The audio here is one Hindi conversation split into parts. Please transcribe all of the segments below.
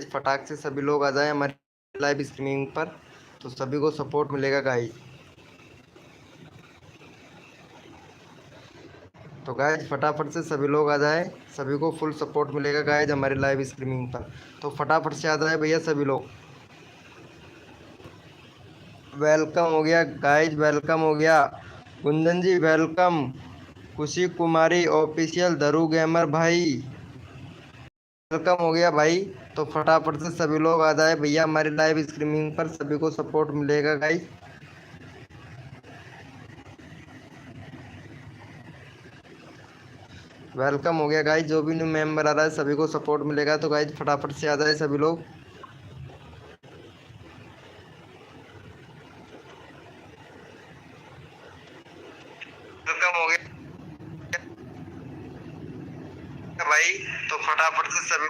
गाइज फटाक से सभी लोग आ जाए हमारी लाइव स्ट्रीमिंग पर, तो सभी को सपोर्ट मिलेगा गाइज। तो गाइज फटाफट से सभी लोग आ जाए, सभी को फुल सपोर्ट मिलेगा गाइज हमारी लाइव स्ट्रीमिंग पर। तो फटाफट से आ जाए भैया सभी लोग। वेलकम हो गया गाइज, वेलकम हो गया गुंजन जी, वेलकम। खुशी कुमारी ऑफिशियल, धरू गेमर भाई वेलकम हो गया भाई। तो फटाफट से सभी लोग आ जाए भैया हमारी लाइव स्ट्रीमिंग पर, सभी को सपोर्ट मिलेगा गाइज। वेलकम हो गया गाइज, जो भी न्यू मेंबर आ रहा है सभी को सपोर्ट मिलेगा। तो गाइज फटाफट से आ जाए सभी लोग। वेलकम हो गया भाई, तो फटाफट से सभी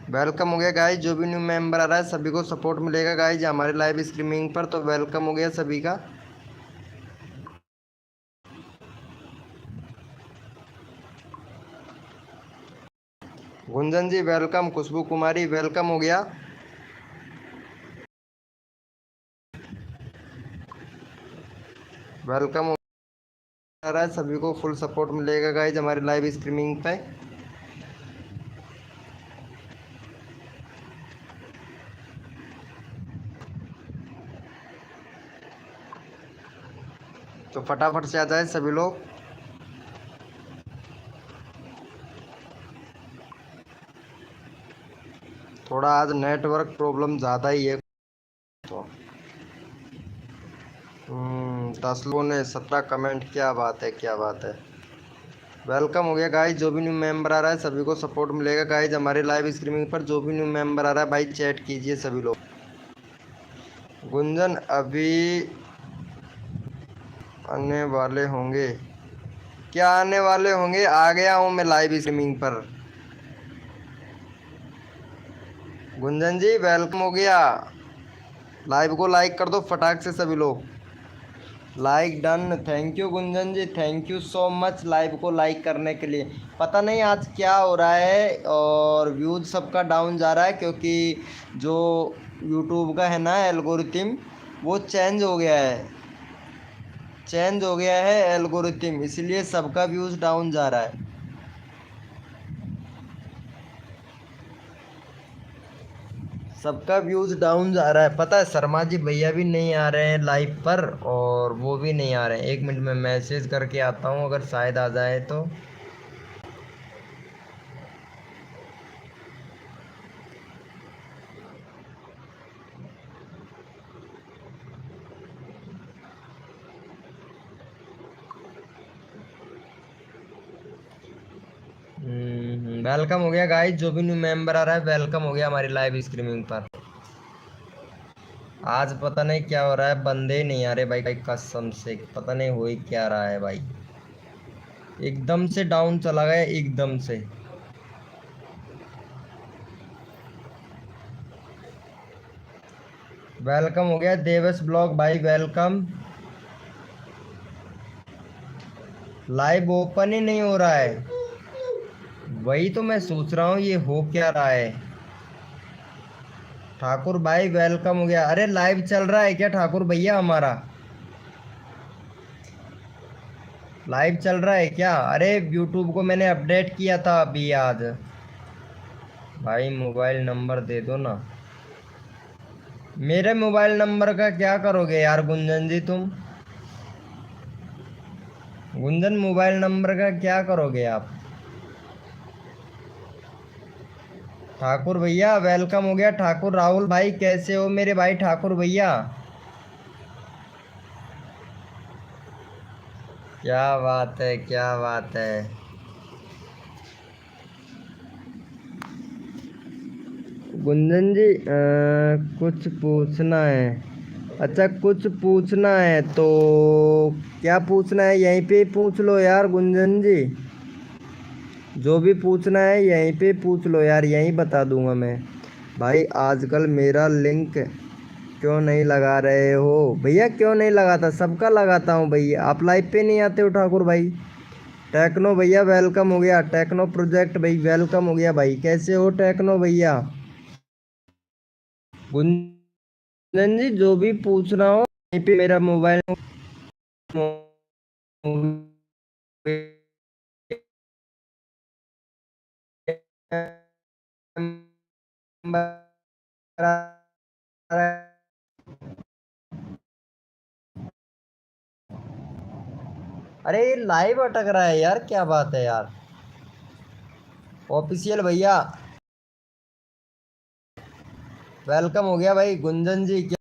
वेलकम हो गया गाइज, जो भी न्यू मेंबर आ रहा है सभी को सपोर्ट मिलेगा गाइज हमारे लाइव स्ट्रीमिंग पर। तो वेलकम हो गया सभी का। गुंजन जी वेलकम, खुशबू कुमारी वेलकम हो गया। वेलकम हो रहा है, सभी को फुल सपोर्ट मिलेगा गाइज हमारी लाइव स्ट्रीमिंग पे। तो फटाफट से आ जाए सभी लोग। थोड़ा आज नेटवर्क प्रॉब्लम ज़्यादा ही है। तो 10 लोगों ने 17 कमेंट, क्या बात है क्या बात है। वेलकम हो गया गाइज, जो भी न्यू मेंबर आ रहा है सभी को सपोर्ट मिलेगा गाइज हमारे लाइव स्ट्रीमिंग पर। जो भी न्यू मेंबर आ रहा है भाई चैट कीजिए सभी लोग। गुंजन अभी आने वाले होंगे, क्या आने वाले होंगे, आ गया हूँ मैं लाइव स्ट्रीमिंग पर। गुंजन जी वेलकम हो गया, लाइव को लाइक कर दो फटाक से सभी लोग। Like done, thank you Gunjan ji, thank you so much live को लाइक करने के लिए। पता नहीं आज क्या हो रहा है और व्यूज़ सबका डाउन जा रहा है, क्योंकि जो यूट्यूब का है ना एल्गोरिथम, वो चेंज हो गया है, चेंज हो गया है एल्गोरिथम, इसलिए सबका व्यूज़ डाउन जा रहा है। सबका व्यूज़ डाउन जा रहा है। पता है शर्मा जी भैया भी नहीं आ रहे हैं लाइव पर, और वो भी नहीं आ रहे हैं। 1 मिनट में मैसेज करके आता हूँ, अगर शायद आ जाए तो। वेलकम हो गया गाइस, जो भी न्यू मेंबर आ रहा है वेलकम हो गया हमारी लाइव स्ट्रीमिंग पर। आज पता नहीं क्या हो रहा है, बंदे ही नहीं आ रहे भाई, कसम से पता नहीं हो ही क्या रहा है भाई, एकदम से डाउन चला गया एकदम से। वेलकम हो गया देवस ब्लॉग भाई, वेलकम। लाइव ओपन ही नहीं हो रहा है, वही तो मैं सोच रहा हूँ ये हो क्या रहा है। ठाकुर भाई वेलकम हो गया। अरे लाइव चल रहा है क्या ठाकुर भैया हमारा, लाइव चल रहा है क्या? अरे यूट्यूब को मैंने अपडेट किया था अभी आज। भाई मोबाइल नंबर दे दो ना। मेरे मोबाइल नंबर का क्या करोगे यार गुंजन जी तुम? गुंजन मोबाइल नंबर का क्या करोगे आप? ठाकुर भैया वेलकम हो गया। ठाकुर राहुल भाई कैसे हो मेरे भाई ठाकुर भैया? क्या बात है क्या बात है। गुंजन जी कुछ पूछना है। अच्छा कुछ पूछना है तो क्या पूछना है, यहीं पे पूछ लो यार गुंजन जी, जो भी पूछना है यहीं पे पूछ लो यार, यहीं बता दूंगा मैं। भाई आजकल मेरा लिंक क्यों नहीं लगा रहे हो भैया? क्यों नहीं लगाता, सबका लगाता हूँ भैया, आप लाइव पे नहीं आते हो ठाकुर भाई। टेक्नो भैया वेलकम हो गया। टेक्नो प्रोजेक्ट भाई वेलकम हो गया भाई। कैसे हो टेक्नो भैया? गुंजन जी जो भी पूछना हो यहीं पे मेरा मोबाइल अरे लाइव अटक रहा है यार, क्या बात है यार। ऑफिशियल भैया वेलकम हो गया भाई। गुंजन जी क्या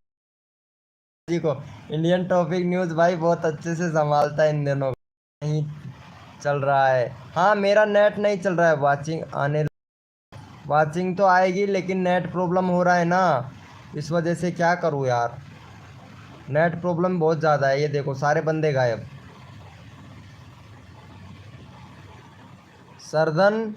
जी को इंडियन टॉपिक न्यूज़ भाई बहुत अच्छे से संभालता है इन दिनों। नहीं चल रहा है। हाँ मेरा नेट नहीं चल रहा है। वाचिंग तो आएगी लेकिन नेट प्रॉब्लम हो रहा है ना, इस वजह से क्या करूँ यार। नेट प्रॉब्लम बहुत ज़्यादा है। ये देखो सारे बंदे गायब। सरदन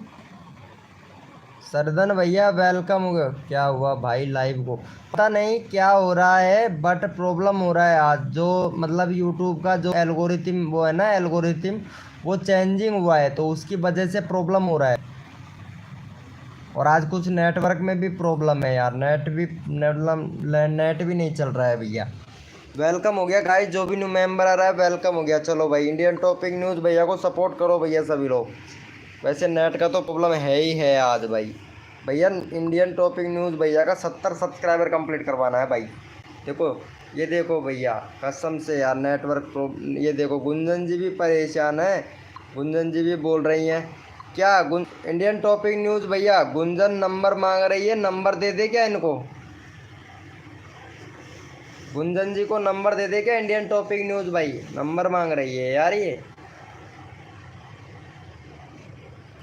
सरदन भैया वेलकम हो गया। क्या हुआ भाई? लाइव को पता नहीं क्या हो रहा है बट प्रॉब्लम हो रहा है आज। जो मतलब यूट्यूब का जो एल्गोरिथम वो है ना, एल्गोरिथम वो चेंजिंग हुआ है तो उसकी वजह से प्रॉब्लम हो रहा है। और आज कुछ नेटवर्क में भी प्रॉब्लम है यार। नेट भी नहीं चल रहा है भैया। वेलकम हो गया गाइस। जो भी न्यू मेंबर आ रहा है वेलकम हो गया। चलो भाई इंडियन टॉपिक न्यूज़ भैया को सपोर्ट करो भैया सभी लोग। वैसे नेट का तो प्रॉब्लम है ही है आज भाई। भैया इंडियन टॉपिक न्यूज़ भैया का 70 सब्सक्राइबर कंप्लीट करवाना है भाई। देखो ये देखो भैया कसम से यार ये देखो गुंजन जी भी परेशान है। गुंजन जी भी बोल रही हैं क्या इंडियन टॉपिक न्यूज़ भैया गुंजन नंबर मांग रही है। नंबर दे दे क्या इनको? गुंजन जी को नंबर दे दे क्या? इंडियन टॉपिक न्यूज़ भाई नंबर मांग रही है यार।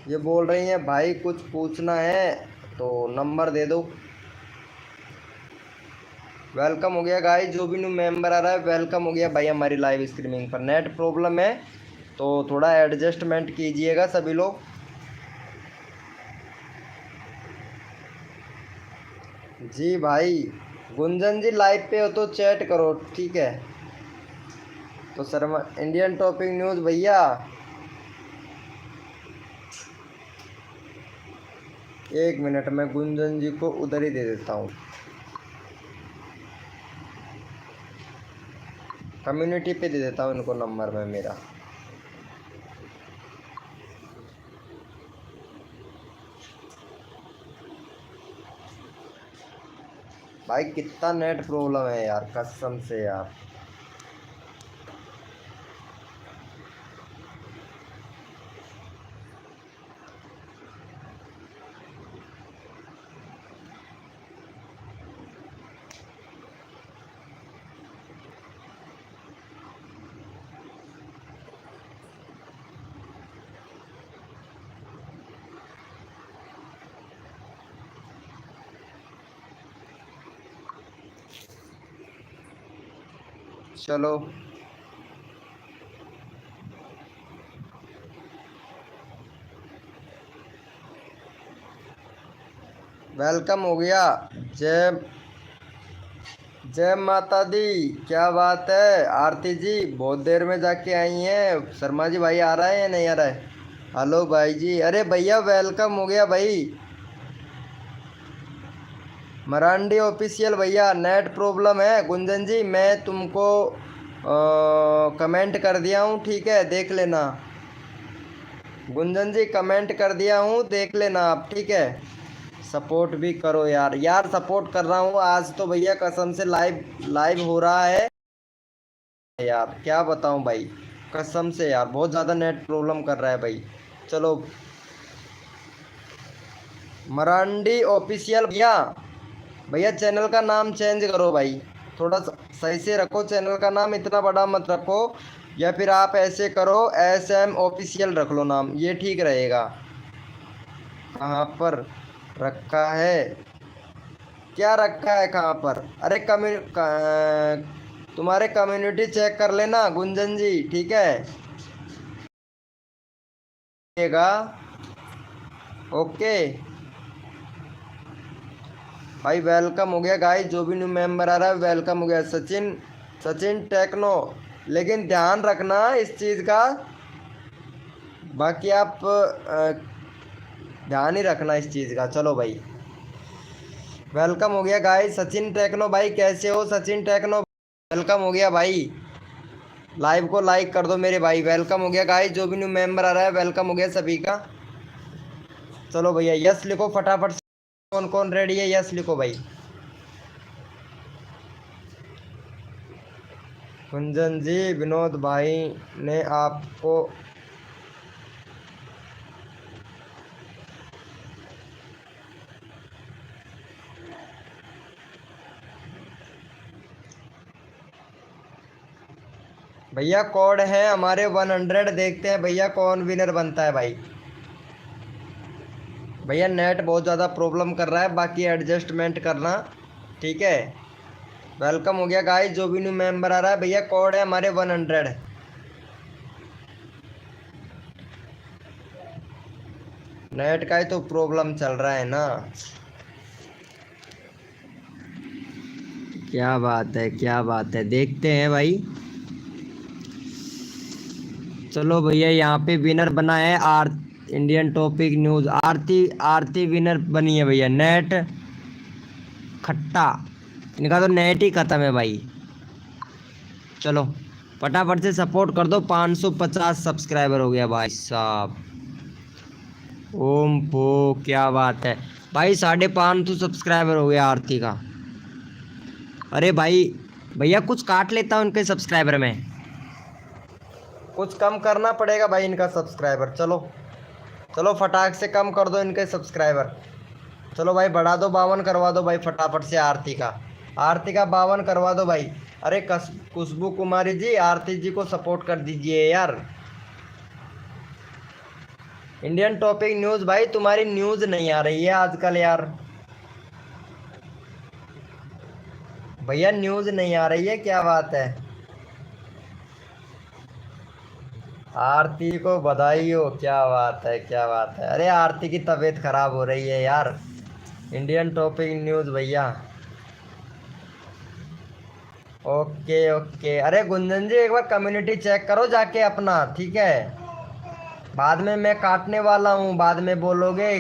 ये बोल रही हैं भाई कुछ पूछना है तो नंबर दे दो। वेलकम हो गया गाइस। जो भी न्यू मेंबर आ रहा है वेलकम हो गया भाई हमारी लाइव स्ट्रीमिंग पर। नेट प्रॉब्लम है तो थोड़ा एडजस्टमेंट कीजिएगा सभी लोग। जी भाई गुंजन जी लाइव पे हो तो चैट करो ठीक है। तो शर्मा इंडियन टॉपिक न्यूज़ भैया एक मिनट में गुंजन जी को उधर ही दे देता हूँ। कम्युनिटी पे दे देता हूँ इनको नंबर में मेरा। भाई कितना नेट प्रॉब्लम है यार कसम से यार। चलो वेलकम हो गया। जय जय माता दी। क्या बात है आरती जी बहुत देर में जाके आई हैं। शर्मा जी भाई आ रहा है या नहीं आ रहा है? हेलो भाई जी। अरे भैया वेलकम हो गया भाई। मरांडी ऑफिशियल भैया नेट प्रॉब्लम है। गुंजन जी मैं तुमको कमेंट कर दिया हूँ ठीक है, देख लेना। गुंजन जी कमेंट कर दिया हूँ देख लेना आप ठीक है। सपोर्ट भी करो यार। यार सपोर्ट कर रहा हूँ आज तो भैया कसम से लाइव लाइव हो रहा है यार। क्या बताऊँ भाई कसम से यार बहुत ज़्यादा नेट प्रॉब्लम कर रहा है भाई। चलो मरांडी ऑफिशियल भैया भैया चैनल का नाम चेंज करो भाई। थोड़ा सही से रखो चैनल का नाम, इतना बड़ा मत रखो। या फिर आप ऐसे करो SM ऑफिशियल रख लो नाम, ये ठीक रहेगा। कहाँ पर रखा है? क्या रखा है कहाँ पर? अरे तुम्हारे कम्युनिटी चेक कर लेना गुंजन जी ठीक है। ओके भाई वेलकम हो गया गाइस। जो भी न्यू मेंबर आ रहा है वेलकम हो गया। सचिन सचिन टेक्नो। लेकिन ध्यान रखना इस चीज़ का, बाकी आप ध्यान ही रखना इस चीज़ का। चलो भाई, वेलकम हो गया गाइस। सचिन टेक्नो भाई कैसे हो? सचिन टेक्नो वेलकम हो गया भाई। लाइव को लाइक कर दो मेरे भाई। वेलकम हो गया गाइस, जो भी न्यू मेंबर आ रहा है वेलकम हो गया सभी का। चलो भैया यस लिखो फटाफट से। कौन कौन रेडी है? यस लिखो भाई। कुंजन जी, विनोद भाई ने आपको भैया कोड है हमारे 100। देखते हैं भैया कौन विनर बनता है भाई। भैया नेट बहुत ज़्यादा प्रॉब्लम कर रहा है, बाकी एडजस्टमेंट करना, ठीक है। वेलकम हो गया गाइस, जो भी न्यू मेंबर आ रहा है भैया कोड है हमारे 100। नेट का ही तो प्रॉब्लम चल रहा है ना। क्या बात है, क्या बात है, देखते हैं भाई। चलो भैया यहाँ पे विनर बना है इंडियन टॉपिक न्यूज़। आरती आरती विनर बनी है भैया। नेट खट्टा, इनका तो नेट ही खत्म है भाई। चलो फटाफट से सपोर्ट कर दो। 550 सब्सक्राइबर हो गया भाई साहब। ओम पो, क्या बात है भाई। 550 सब्सक्राइबर हो गया आरती का। अरे भाई भैया कुछ काट लेता हूँ इनके सब्सक्राइबर में, कुछ कम करना पड़ेगा भाई इनका सब्सक्राइबर। चलो चलो फटाक से कम कर दो इनके सब्सक्राइबर। चलो भाई बढ़ा दो, 52 करवा दो भाई फटाफट से। आरती का 52 करवा दो भाई। अरे खुशबू कुमारी जी, आरती जी को सपोर्ट कर दीजिए यार। इंडियन टॉपिक न्यूज़ भाई, तुम्हारी न्यूज़ नहीं आ रही है आजकल यार। भैया न्यूज़ नहीं आ रही है, क्या बात है। आरती को बधाई हो, क्या बात है, क्या बात है। अरे आरती की तबीयत खराब हो रही है यार। इंडियन टॉपिक न्यूज़ भैया। Okay okay. अरे गुंजन जी एक बार कम्युनिटी चेक करो जाके अपना, ठीक है। बाद में मैं काटने वाला हूँ, बाद में बोलोगे।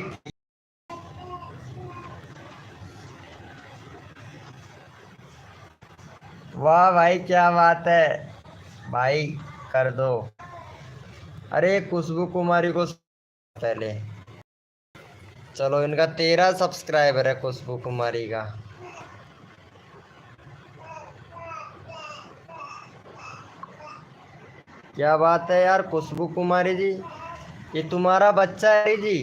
वाह भाई क्या बात है भाई, कर दो। अरे खुशबू कुमारी को पहले। चलो इनका 13 सब्सक्राइबर है खुशबू कुमारी का। क्या बात है यार खुशबू कुमारी जी, ये तुम्हारा बच्चा है जी।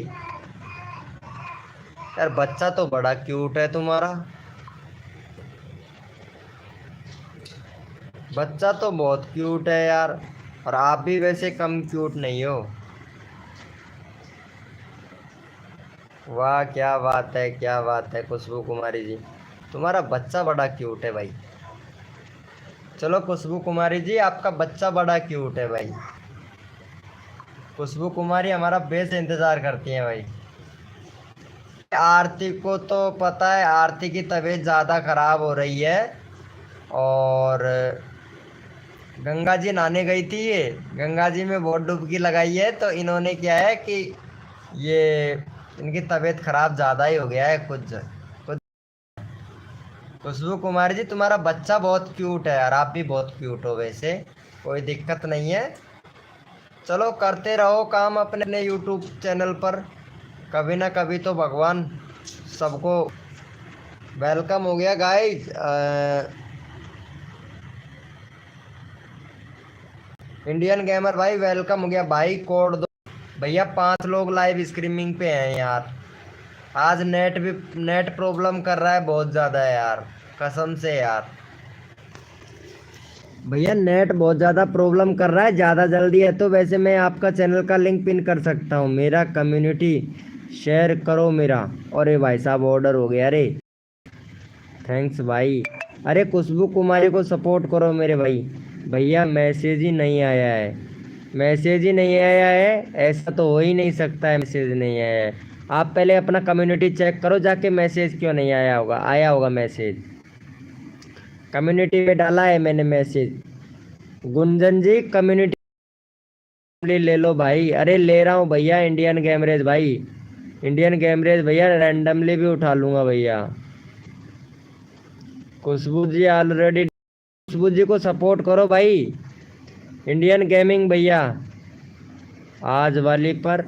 यार बच्चा तो बड़ा क्यूट है तुम्हारा। बच्चा तो बहुत क्यूट है यार। और आप भी वैसे कम क्यूट नहीं हो। वाह क्या बात है, क्या बात है खुशबू कुमारी जी, तुम्हारा बच्चा बड़ा क्यूट है भाई। चलो खुशबू कुमारी जी आपका बच्चा बड़ा क्यूट है भाई। खुशबू कुमारी हमारा बेस इंतज़ार करती है भाई। आरती को तो पता है, आरती की तबीयत ज़्यादा ख़राब हो रही है। और गंगा जी नहाने गई थी ये, गंगा जी में बहुत डुबकी लगाई है, तो इन्होंने क्या है कि ये इनकी तबीयत ख़राब ज़्यादा ही हो गया है कुछ कुछ। खुशबू कुमारी जी तुम्हारा बच्चा बहुत क्यूट है यार, आप भी बहुत क्यूट हो वैसे, कोई दिक्कत नहीं है। चलो करते रहो काम अपने अपने यूट्यूब चैनल पर, कभी ना कभी तो भगवान सबको। वेलकम हो गया गाइस। इंडियन गेमर भाई वेलकम हो गया भाई, कोड दो भैया। 5 लोग लाइव स्ट्रीमिंग पे हैं यार। आज नेट प्रॉब्लम कर रहा है बहुत ज़्यादा है यार, कसम से यार। भैया नेट बहुत ज़्यादा प्रॉब्लम कर रहा है, ज़्यादा जल्दी है तो वैसे मैं आपका चैनल का लिंक पिन कर सकता हूँ। मेरा कम्युनिटी शेयर करो मेरा। अरे भाई साहब ऑर्डर हो गया। अरे थैंक्स भाई। अरे खुशबू कुमारी को सपोर्ट करो मेरे भाई। भैया मैसेज ही नहीं आया है, मैसेज ही नहीं आया है। ऐसा तो हो ही नहीं सकता है मैसेज नहीं आया है। आप पहले अपना कम्युनिटी चेक करो जाके, मैसेज क्यों नहीं आया होगा। आया होगा मैसेज, कम्युनिटी में डाला है मैंने मैसेज। गुंजन जी कम्युनिटी ले लो भाई। अरे ले रहा हूँ भैया इंडियन कैमरेज भाई, इंडियन कैमरेज भैया रैंडमली भी उठा लूंगा भैया। खुशबू जी ऑलरेडी, खुशबू जी को सपोर्ट करो भाई। इंडियन गेमिंग भैया आज वाली पर,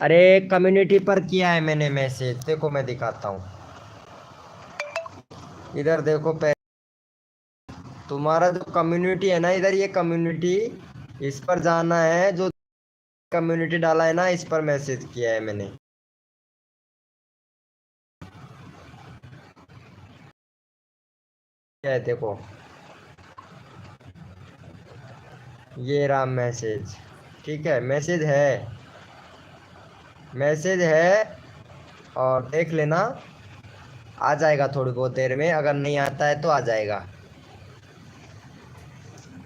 अरे कम्युनिटी पर किया है मैंने मैसेज, देखो मैं दिखाता हूँ। इधर देखो तुम्हारा जो कम्युनिटी है ना, इधर ये कम्युनिटी, इस पर जाना है। जो कम्युनिटी डाला है ना, इस पर मैसेज किया है मैंने। क्या है देखो, ये रहा मैसेज। ठीक है, मैसेज है, मैसेज है, और देख लेना। आ जाएगा थोड़ी बहुत देर में, अगर नहीं आता है तो आ जाएगा।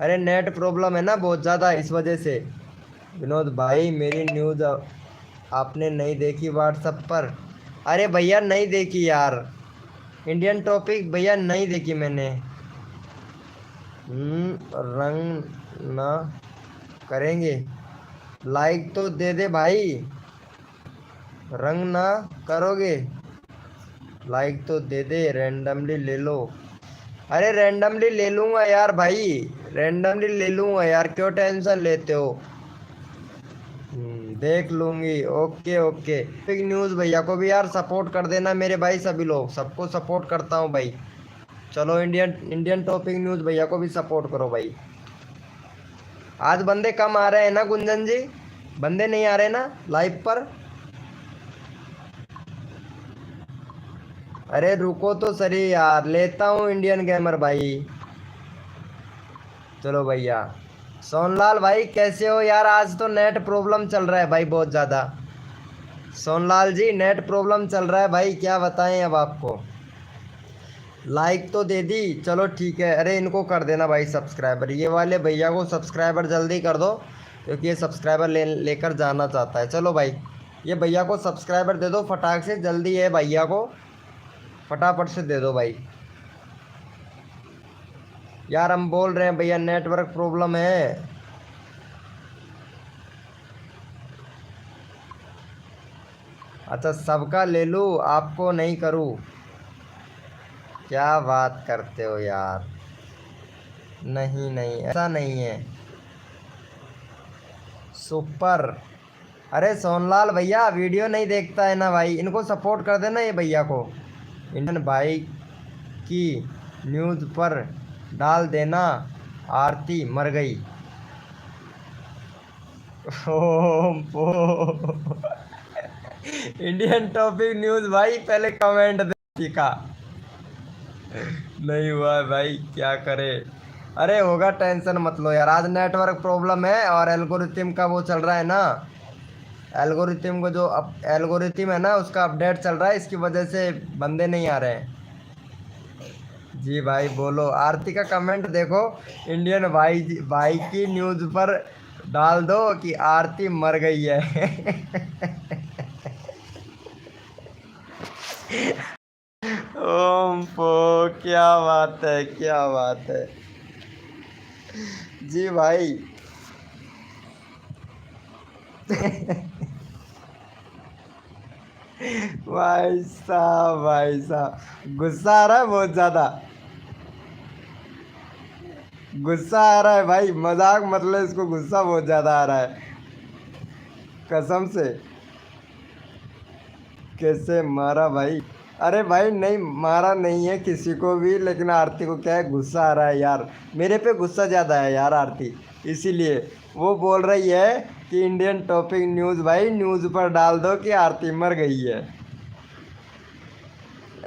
अरे नेट प्रॉब्लम है ना बहुत ज़्यादा, इस वजह से। विनोद भाई मेरी न्यूज़ आपने नहीं देखी व्हाट्सएप पर? अरे भैया नहीं देखी यार, इंडियन टॉपिक भैया नहीं देखी मैंने। रंग ना करेंगे, लाइक तो दे दे भाई। रंग ना करोगे, लाइक तो दे दे, रैंडमली ले लो। अरे रैंडमली ले लूंगा यार भाई, रैंडमली ले लूंगा यार, क्यों टेंशन लेते हो। देख लूंगी, ओके ओके। बिग न्यूज़ भैया को भी यार सपोर्ट कर देना मेरे भाई, सभी लोग सबको सपोर्ट करता हूँ भाई। चलो इंडियन इंडियन टॉपिक न्यूज़ भैया को भी सपोर्ट करो भाई। आज बंदे कम आ रहे हैं ना गुंजन जी, बंदे नहीं आ रहे ना लाइव पर? अरे रुको तो सही यार, लेता हूँ इंडियन गेमर भाई। चलो भैया। सोनलाल भाई कैसे हो यार? आज तो नेट प्रॉब्लम चल रहा है भाई बहुत ज़्यादा। सोनलाल जी नेट प्रॉब्लम चल रहा है भाई, क्या बताएं अब आपको। लाइक तो दे दी, चलो ठीक है। अरे इनको कर देना भाई सब्सक्राइबर, ये वाले भैया को सब्सक्राइबर जल्दी कर दो, क्योंकि ये सब्सक्राइबर लेकर जाना चाहता है। चलो भाई, ये भैया को सब्सक्राइबर दे दो फटाक से, जल्दी है भैया को, फटाफट से दे दो भाई। यार हम बोल रहे हैं भैया नेटवर्क प्रॉब्लम है। अच्छा सबका ले लूँ, आपको नहीं करूँ? क्या बात करते हो यार। नहीं नहीं ऐसा नहीं है। सुपर। अरे सोनलाल भैया वीडियो नहीं देखता है ना भाई, इनको सपोर्ट कर देना ये भैया को। इंडियन भाई की न्यूज़ पर डाल देना, आरती मर गई। इंडियन टॉपिक न्यूज़ भाई पहले कमेंट दे का। नहीं हुआ भाई, क्या करे। अरे होगा, टेंशन मत लो यार। आज नेटवर्क प्रॉब्लम है और एल्गोरिथम का वो चल रहा है ना, एल्गोरिथम को जो एल्गोरिथम है ना उसका अपडेट चल रहा है, इसकी वजह से बंदे नहीं आ रहे हैं। जी भाई बोलो, आरती का कमेंट देखो। इंडियन भाई की न्यूज़ पर डाल दो कि आरती मर गई है। ओम पो, क्या बात है, क्या बात है। जी भाई। भाई साहब गुस्सा आ रहा है बहुत ज़्यादा, गुस्सा आ रहा है भाई, मजाक मतलब इसको गुस्सा बहुत ज़्यादा आ रहा है कसम से। कैसे मारा भाई? अरे भाई नहीं मारा नहीं है किसी को भी, लेकिन आरती को क्या है गुस्सा आ रहा है यार, मेरे पे गुस्सा ज़्यादा है यार आरती, इसीलिए वो बोल रही है कि इंडियन टॉपिक न्यूज़ भाई न्यूज़ पर डाल दो कि आरती मर गई है,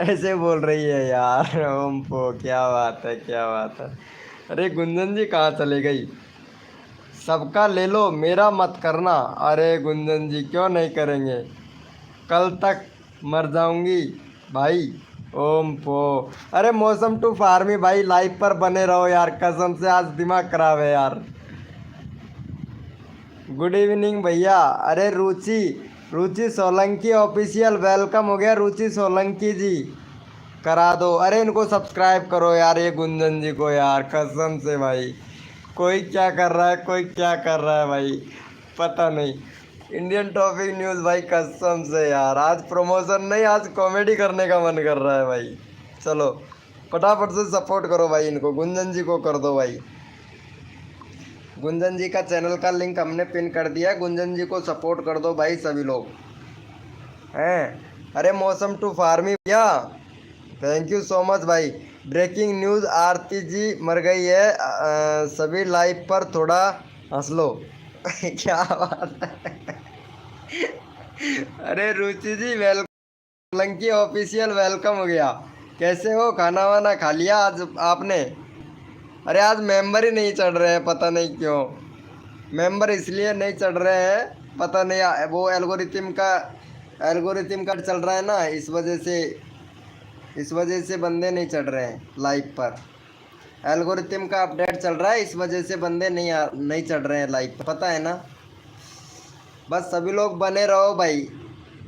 ऐसे बोल रही है यार। ओम पो, क्या बात है, क्या बात है। अरे गुंजन जी कहाँ चले गई? सबका ले लो मेरा मत करना। अरे गुंजन जी क्यों नहीं करेंगे, कल तक मर जाऊंगी भाई। ओम पो। अरे मौसम टू फार्मी भाई लाइव पर बने रहो यार, कसम से आज दिमाग खराब है यार। गुड इवनिंग भैया। अरे रुचि, रुचि सोलंकी ऑफिशियल वेलकम हो गया रुचि सोलंकी जी, करा दो। अरे इनको सब्सक्राइब करो यार, ये गुंजन जी को यार कसम से भाई, कोई क्या कर रहा है, कोई क्या कर रहा है भाई, पता नहीं। इंडियन टॉपिक न्यूज़ भाई, कसम से यार आज प्रमोशन नहीं, आज कॉमेडी करने का मन कर रहा है भाई। चलो फटाफट से सपोर्ट करो भाई, इनको गुंजन जी को कर दो भाई। गुंजन जी का चैनल का लिंक हमने पिन कर दिया है, गुंजन जी को सपोर्ट कर दो भाई सभी लोग हैं। अरे मौसम टू फार्मी भैया, थैंक यू सो मच भाई। ब्रेकिंग न्यूज़, आरती जी मर गई है, सभी लाइव पर थोड़ा हंस लो। क्या बात है। अरे रुचि जी वेलकम, लंकी ऑफिशियल वेलकम हो गया। कैसे हो, खाना वाना खा लिया आज आपने? अरे आज मेंबर ही नहीं चढ़ रहे हैं, पता नहीं क्यों। मेंबर इसलिए नहीं चढ़ रहे हैं, पता नहीं, वो एल्गोरिथम का चल रहा है ना, इस वजह से बंदे नहीं चढ़ रहे हैं लाइव पर। एल्गोरिथम का अपडेट चल रहा है, इस वजह से बंदे नहीं चढ़ रहे हैं लाइव पर, पता है ना। बस सभी लोग बने रहो भाई,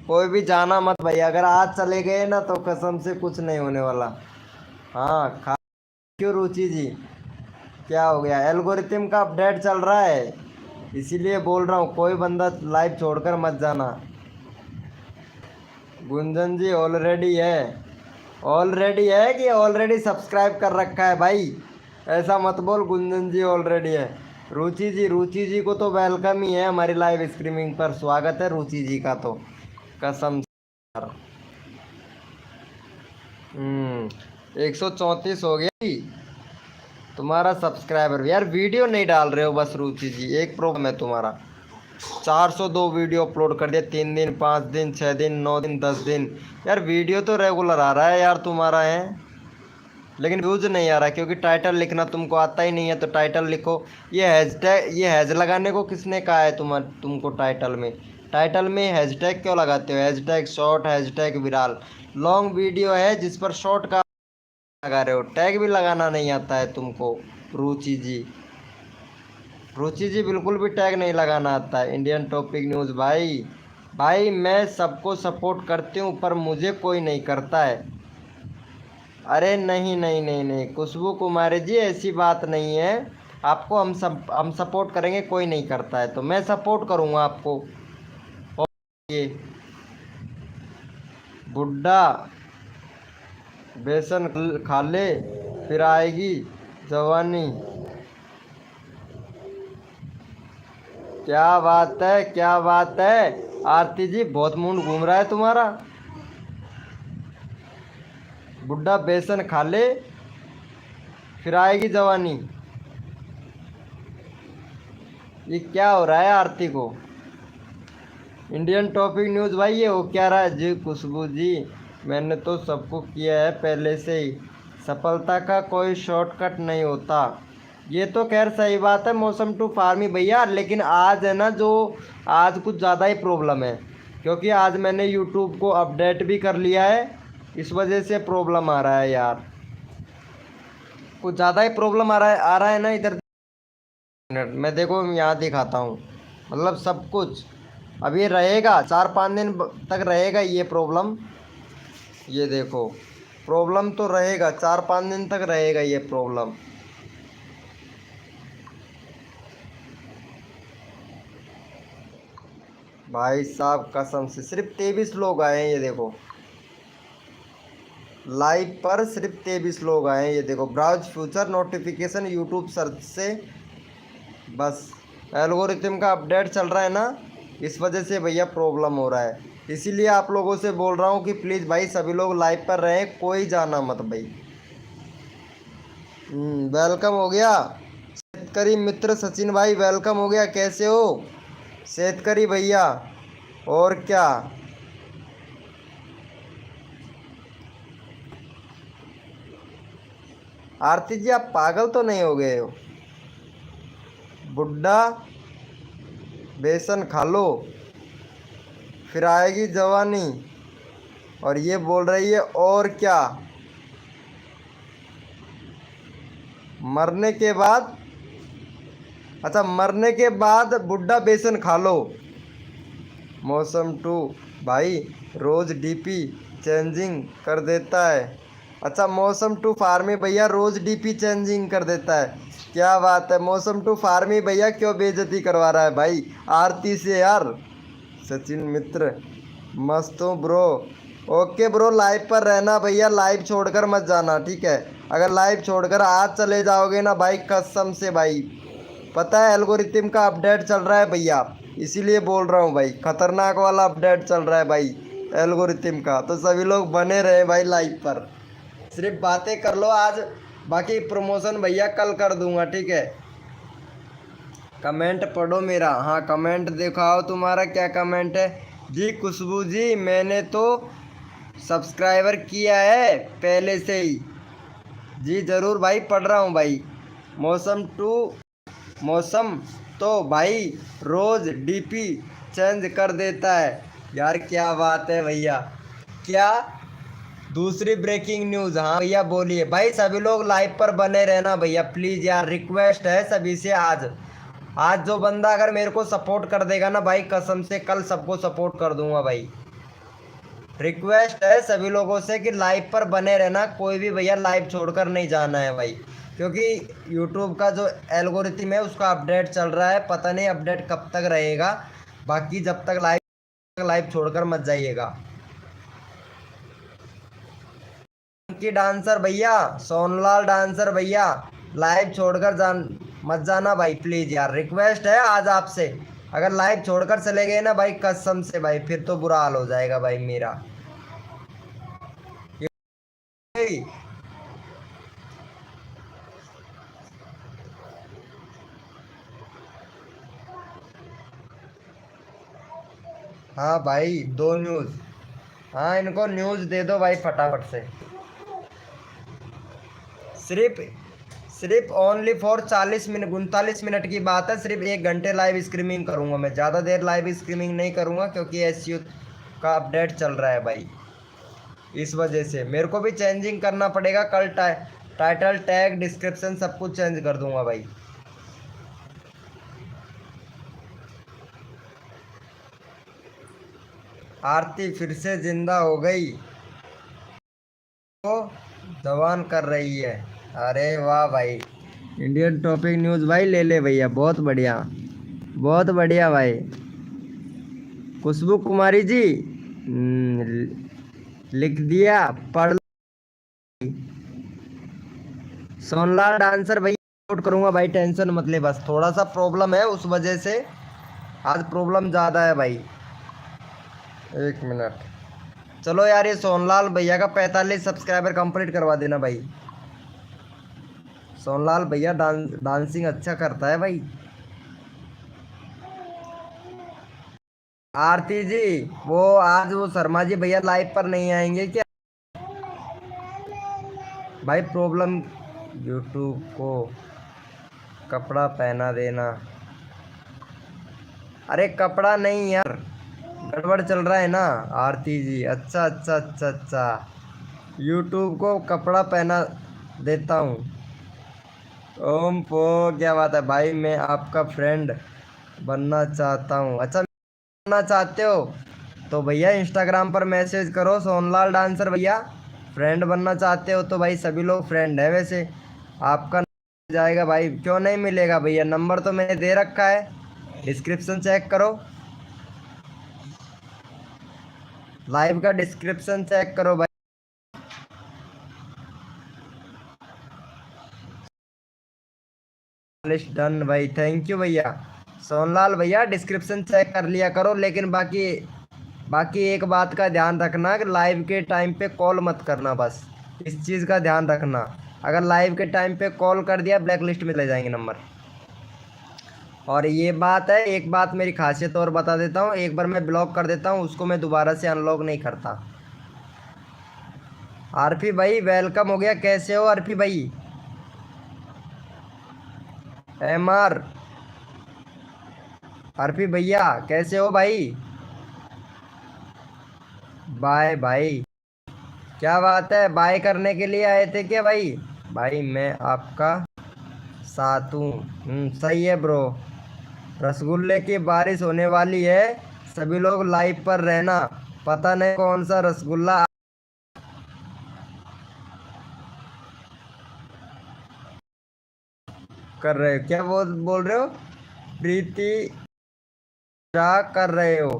कोई भी जाना मत भाई। अगर आज चले गए ना तो कसम से कुछ नहीं होने वाला। हाँ खा क्यों रुचि जी, क्या हो गया? एल्गोरिथम का अपडेट चल रहा है, इसीलिए बोल रहा हूँ, कोई बंदा लाइव छोड़कर मत जाना। गुंजन जी ऑलरेडी है कि ऑलरेडी सब्सक्राइब कर रखा है भाई? ऐसा मत बोल, गुंजन जी ऑलरेडी है। रुचि जी को तो वेलकम ही है हमारी लाइव स्ट्रीमिंग पर, स्वागत है रुचि जी का तो, कसम से। 134 हो गया तुम्हारा सब्सक्राइबर। यार वीडियो नहीं डाल रहे हो बस रुचि जी, एक प्रॉब्लम है तुम्हारा। 402 वीडियो अपलोड कर दिया, 3 दिन 5 दिन 6 दिन 9 दिन 10 दिन। यार वीडियो तो रेगुलर आ रहा है यार तुम्हारा है, लेकिन व्यूज नहीं आ रहा, क्योंकि टाइटल लिखना तुमको आता ही नहीं है। तो टाइटल लिखो। ये हैज लगाने को किसने कहा है तुमको? टाइटल में हैशटैग क्यों लगाते हो? Hashtag short, hashtag Viral. Long video है जिस पर शॉर्ट का लगा रहे हो, टैग भी लगाना नहीं आता है तुमको। रुचि जी बिल्कुल भी टैग नहीं लगाना आता है। इंडियन टॉपिक न्यूज़ भाई मैं सबको सपोर्ट करती हूँ, पर मुझे कोई नहीं करता है। अरे नहीं खुशबू कुमारी जी, ऐसी बात नहीं है। आपको हम सपोर्ट करेंगे, कोई नहीं करता है तो मैं सपोर्ट करूँगा आपको। और ये बुड्ढा बेसन खा ले फिर आएगी जवानी। क्या बात है, क्या बात है आरती जी, बहुत मूड घूम रहा है तुम्हारा। बुड्ढा बेसन खा ले फिर आएगी जवानी, ये क्या हो रहा है आरती को? इंडियन टॉपिक न्यूज़ भाई, ये हो क्या रहा है जी? खुशबू जी, मैंने तो सबको किया है पहले से ही, सफलता का कोई शॉर्टकट नहीं होता। ये तो खैर सही बात है मौसम टू फार्मी भैया, लेकिन आज है ना, जो आज कुछ ज़्यादा ही प्रॉब्लम है, क्योंकि आज मैंने यूट्यूब को अपडेट भी कर लिया है, इस वजह से प्रॉब्लम आ रहा है यार, कुछ ज़्यादा ही प्रॉब्लम आ रहा है ना इधर। मिनट मैं देखो यहाँ दिखाता हूँ, मतलब सब कुछ अब ये रहेगा 4-5 दिन तक रहेगा ये प्रॉब्लम। ये देखो प्रॉब्लम तो रहेगा, 4-5 दिन तक रहेगा ये प्रॉब्लम। भाई साहब कसम से सिर्फ 23 लोग आए हैं, ये देखो लाइव पर सिर्फ 23 लोग आए हैं। ये देखो browse future notification YouTube search से, बस एल्गोरिथम का अपडेट चल रहा है ना, इस वजह से भैया प्रॉब्लम हो रहा है। इसीलिए आप लोगों से बोल रहा हूँ कि प्लीज़ भाई सभी लोग लाइव पर रहें, कोई जाना मत भाई। वेलकम हो गया शेतकरी मित्र सचिन भाई, वेलकम हो गया। कैसे हो शेतकरी भैया? और क्या आरती जी, आप पागल तो नहीं हो गए हो? बुड्ढा बेसन खा लो फिर आएगी जवानी, और ये बोल रही है और क्या, मरने के बाद, अच्छा मरने के बाद बुड्ढा बेसन खा लो। मौसम टू भाई रोज़ डीपी चेंजिंग कर देता है। अच्छा मौसम टू फार्मी भैया रोज़ डीपी चेंजिंग कर देता है। क्या बात है। मौसम टू फार्मी भैया क्यों बेइज्जती करवा रहा है भाई आरती से यार। सचिन मित्र मस्त हूँ ब्रो। ओके ब्रो, लाइव पर रहना भैया, लाइव छोड़कर मत जाना, ठीक है। अगर लाइव छोड़कर आज चले जाओगे ना भाई, कसम से भाई, पता है एल्गोरिथम का अपडेट चल रहा है भैया, इसीलिए बोल रहा हूँ भाई, खतरनाक वाला अपडेट चल रहा है भाई एल्गोरिथम का। तो सभी लोग बने रहे भाई लाइव पर, सिर्फ बातें कर लो आज, बाकी प्रमोशन भैया कल कर दूंगा, ठीक है। कमेंट पढ़ो मेरा, हाँ कमेंट दिखाओ तुम्हारा क्या कमेंट है। जी खुशबू जी, मैंने तो सब्सक्राइबर किया है पहले से ही। जी ज़रूर भाई, पढ़ रहा हूँ भाई। मौसम तो भाई रोज़ डीपी चेंज कर देता है यार, क्या बात है भैया। क्या दूसरी ब्रेकिंग न्यूज़, हाँ भैया बोलिए भाई। सभी लोग लाइव पर बने रहना भैया प्लीज़ यार, रिक्वेस्ट है सभी से। आज आज जो बंदा अगर मेरे को सपोर्ट कर देगा ना भाई, कसम से कल सबको सपोर्ट कर दूंगा भाई। रिक्वेस्ट है सभी लोगों से कि लाइव पर बने रहना, कोई भी भैया लाइव छोड़कर नहीं जाना है भाई, क्योंकि यूट्यूब का जो एल्गोरिथम है उसका अपडेट चल रहा है, पता नहीं अपडेट कब तक रहेगा। बाकी जब तक लाइव छोड़कर मत जाइएगा। की डांसर भैया, सोनलाल डांसर भैया, लाइव छोड़कर जान मत जाना भाई प्लीज यार, रिक्वेस्ट है आज आपसे। अगर लाइव छोड़कर चले गए ना भाई, कसम से भाई फिर तो बुरा हाल हो जाएगा भाई मेरा। ये- हाँ भाई, दो न्यूज़, हाँ इनको न्यूज़ दे दो भाई फटाफट से। सिर्फ सिर्फ ओनली फॉर 40 मिनट, 39 मिनट की बात है। सिर्फ 1 घंटे लाइव स्ट्रीमिंग करूंगा मैं, ज़्यादा देर लाइव स्ट्रीमिंग नहीं करूंगा, क्योंकि एसयू का अपडेट चल रहा है भाई। इस वजह से मेरे को भी चेंजिंग करना पड़ेगा कल। टाइटल टैग डिस्क्रिप्शन सब कुछ चेंज कर दूंगा भाई। आरती फिर से जिंदा हो गई, तो जवान कर रही है। अरे वाह भाई, इंडियन टॉपिक न्यूज़ भाई ले ले भैया, बहुत बढ़िया, बहुत बढ़िया भाई। खुशबू कुमारी जी, लिख दिया, पढ़। सोनलाल डांसर भैया सपोर्ट करूंगा भाई, टेंशन मत ले, बस थोड़ा सा प्रॉब्लम है उस वजह से, आज प्रॉब्लम ज़्यादा है भाई। 1 मिनट, चलो यार ये सोनलाल भैया का 45 सब्सक्राइबर कंप्लीट करवा देना भाई। सोनलाल भैया डांसिंग अच्छा करता है भाई। आरती जी, वो आज वो शर्मा जी भैया लाइव पर नहीं आएंगे क्या भाई? प्रॉब्लम, यूट्यूब को कपड़ा पहना देना। अरे कपड़ा नहीं यार, गड़बड़ चल रहा है ना आरती जी। अच्छा अच्छा अच्छा अच्छा, यूट्यूब को कपड़ा पहना देता हूँ। ओम पो, क्या बात है भाई, मैं आपका फ्रेंड बनना चाहता हूँ। अच्छा बनना चाहते हो तो भैया इंस्टाग्राम पर मैसेज करो सोनलाल डांसर भैया। फ्रेंड बनना चाहते हो तो भाई सभी लोग फ्रेंड है वैसे। आपका नंबर जाएगा भाई, क्यों नहीं मिलेगा भैया, नंबर तो मैंने दे रखा है, डिस्क्रिप्शन चेक करो, लाइव का डिस्क्रिप्शन चेक करो भाई। लिस्ट डन भाई, थैंक यू भैया। सोनलाल भैया डिस्क्रिप्शन चेक कर लिया करो, लेकिन बाकी बाकी एक बात का ध्यान रखना कि लाइव के टाइम पे कॉल मत करना, बस इस चीज़ का ध्यान रखना। अगर लाइव के टाइम पे कॉल कर दिया, ब्लैक लिस्ट में चले जाएंगे नंबर। और ये बात है, एक बात मेरी खासियत और बता देता हूँ, एक बार मैं ब्लॉक कर देता हूँ उसको, मैं दोबारा से अनलॉक नहीं करता। आरपी भाई वेलकम हो गया, कैसे हो आरपी भाई? एमआर, आरपी भैया कैसे हो भाई? बाय भाई, क्या बात है, बाय करने के लिए आए थे क्या भाई? भाई मैं आपका साथ हूँ। सही है ब्रो। रसगुल्ले की बारिश होने वाली है, सभी लोग लाइव पर रहना, पता नहीं कौन सा रसगुल्ला। कर रहे हो? क्या बोल रहे हो? प्रीति क्या कर रहे हो?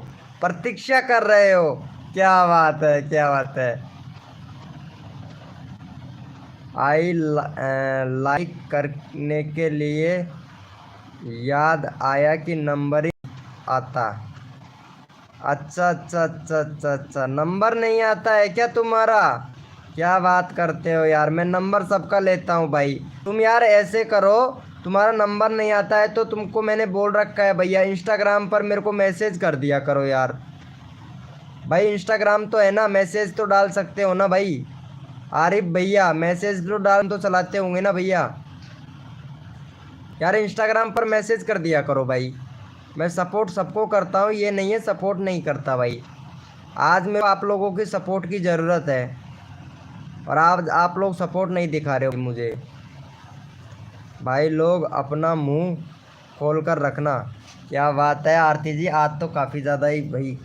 प्रतीक्षा कर रहे हो? क्या बात है, क्या बात है। आई लाइक करने के लिए याद आया कि नंबर ही आता। अच्छा अच्छा अच्छा अच्छा अच्छा, नंबर नहीं आता है क्या तुम्हारा? क्या बात करते हो यार, मैं नंबर सबका लेता हूँ भाई। तुम यार ऐसे करो, तुम्हारा नंबर नहीं आता है तो तुमको मैंने बोल रखा है भैया, इंस्टाग्राम पर मेरे को मैसेज कर दिया करो यार। भाई इंस्टाग्राम तो है ना, मैसेज तो डाल सकते हो ना भाई। आरिफ भैया मैसेज तो डाल तो चलाते होंगे ना भैया। यार इंस्टाग्राम पर मैसेज कर दिया करो भाई। मैं सपोर्ट सबको करता हूँ, ये नहीं है सपोर्ट नहीं करता भाई। आज मेरे को आप लोगों की सपोर्ट की ज़रूरत है, और आप लोग सपोर्ट नहीं दिखा रहे हो मुझे। भाई लोग अपना मुंह खोल कर रखना। क्या बात है आरती जी, आज तो काफ़ी ज़्यादा ही भाई,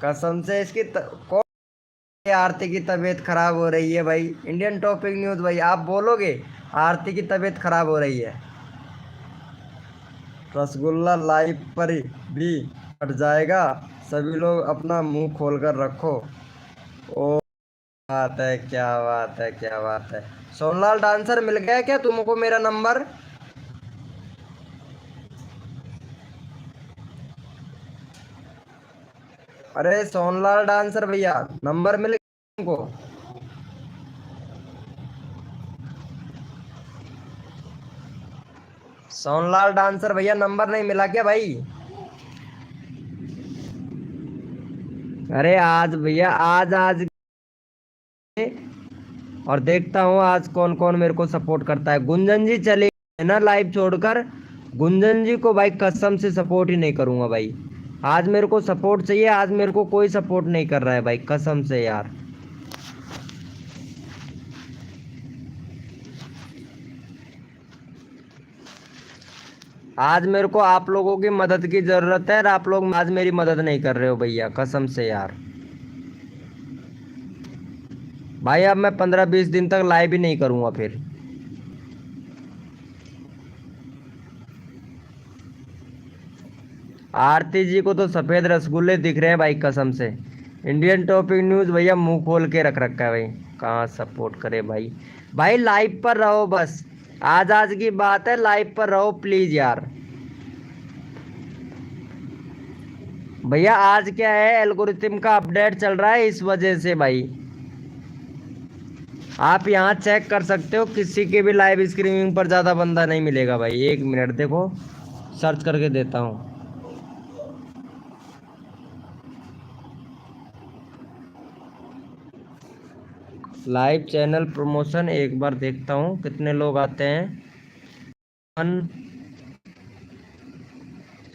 कसम से इसकी कौन है आरती की तबीयत खराब हो रही है भाई? इंडियन टॉपिक न्यूज़ भाई, आप बोलोगे आरती की तबीयत खराब हो रही है। रसगुल्ला लाइव पर भी हट जाएगा, सभी लोग अपना मुंह खोल कर रखो। ओ बात है, क्या बात है, क्या बात है। सोनलाल डांसर मिल गया क्या तुमको मेरा नंबर? अरे सोनलाल डांसर भैया, नंबर मिल गया तुमको? सोनलाल डांसर भैया, नंबर नहीं मिला क्या भाई? अरे आज भैया, आज आज और देखता हूँ आज कौन कौन मेरे को सपोर्ट करता है। गुंजन जी चले है ना लाइव छोड़कर? गुंजन जी को भाई कसम से सपोर्ट ही नहीं करूंगा भाई। आज मेरे को सपोर्ट चाहिए, आज मेरे को कोई सपोर्ट नहीं कर रहा है भाई, कसम से यार। आज मेरे को आप लोगों की मदद की जरूरत है, और आप लोग आज मेरी मदद नहीं कर रहे हो भैया, कसम से यार। भाई अब मैं 15-20 दिन तक लाइव ही नहीं करूंगा फिर। आरती जी को तो सफेद रसगुल्ले दिख रहे हैं भाई, कसम से। इंडियन टॉपिक न्यूज़ भैया मुंह खोल के रख रखा है भाई, कहाँ सपोर्ट करे भाई। भाई लाइव पर रहो बस, आज आज की बात है, लाइव पर रहो प्लीज यार। भैया आज क्या है, एल्गोरिथम का अपडेट चल रहा है, इस वजह से भाई। आप यहाँ चेक कर सकते हो, किसी के भी लाइव स्ट्रीमिंग पर ज़्यादा बंदा नहीं मिलेगा भाई। एक मिनट देखो, सर्च करके देता हूँ। लाइव चैनल प्रमोशन एक बार देखता हूँ कितने लोग आते हैं।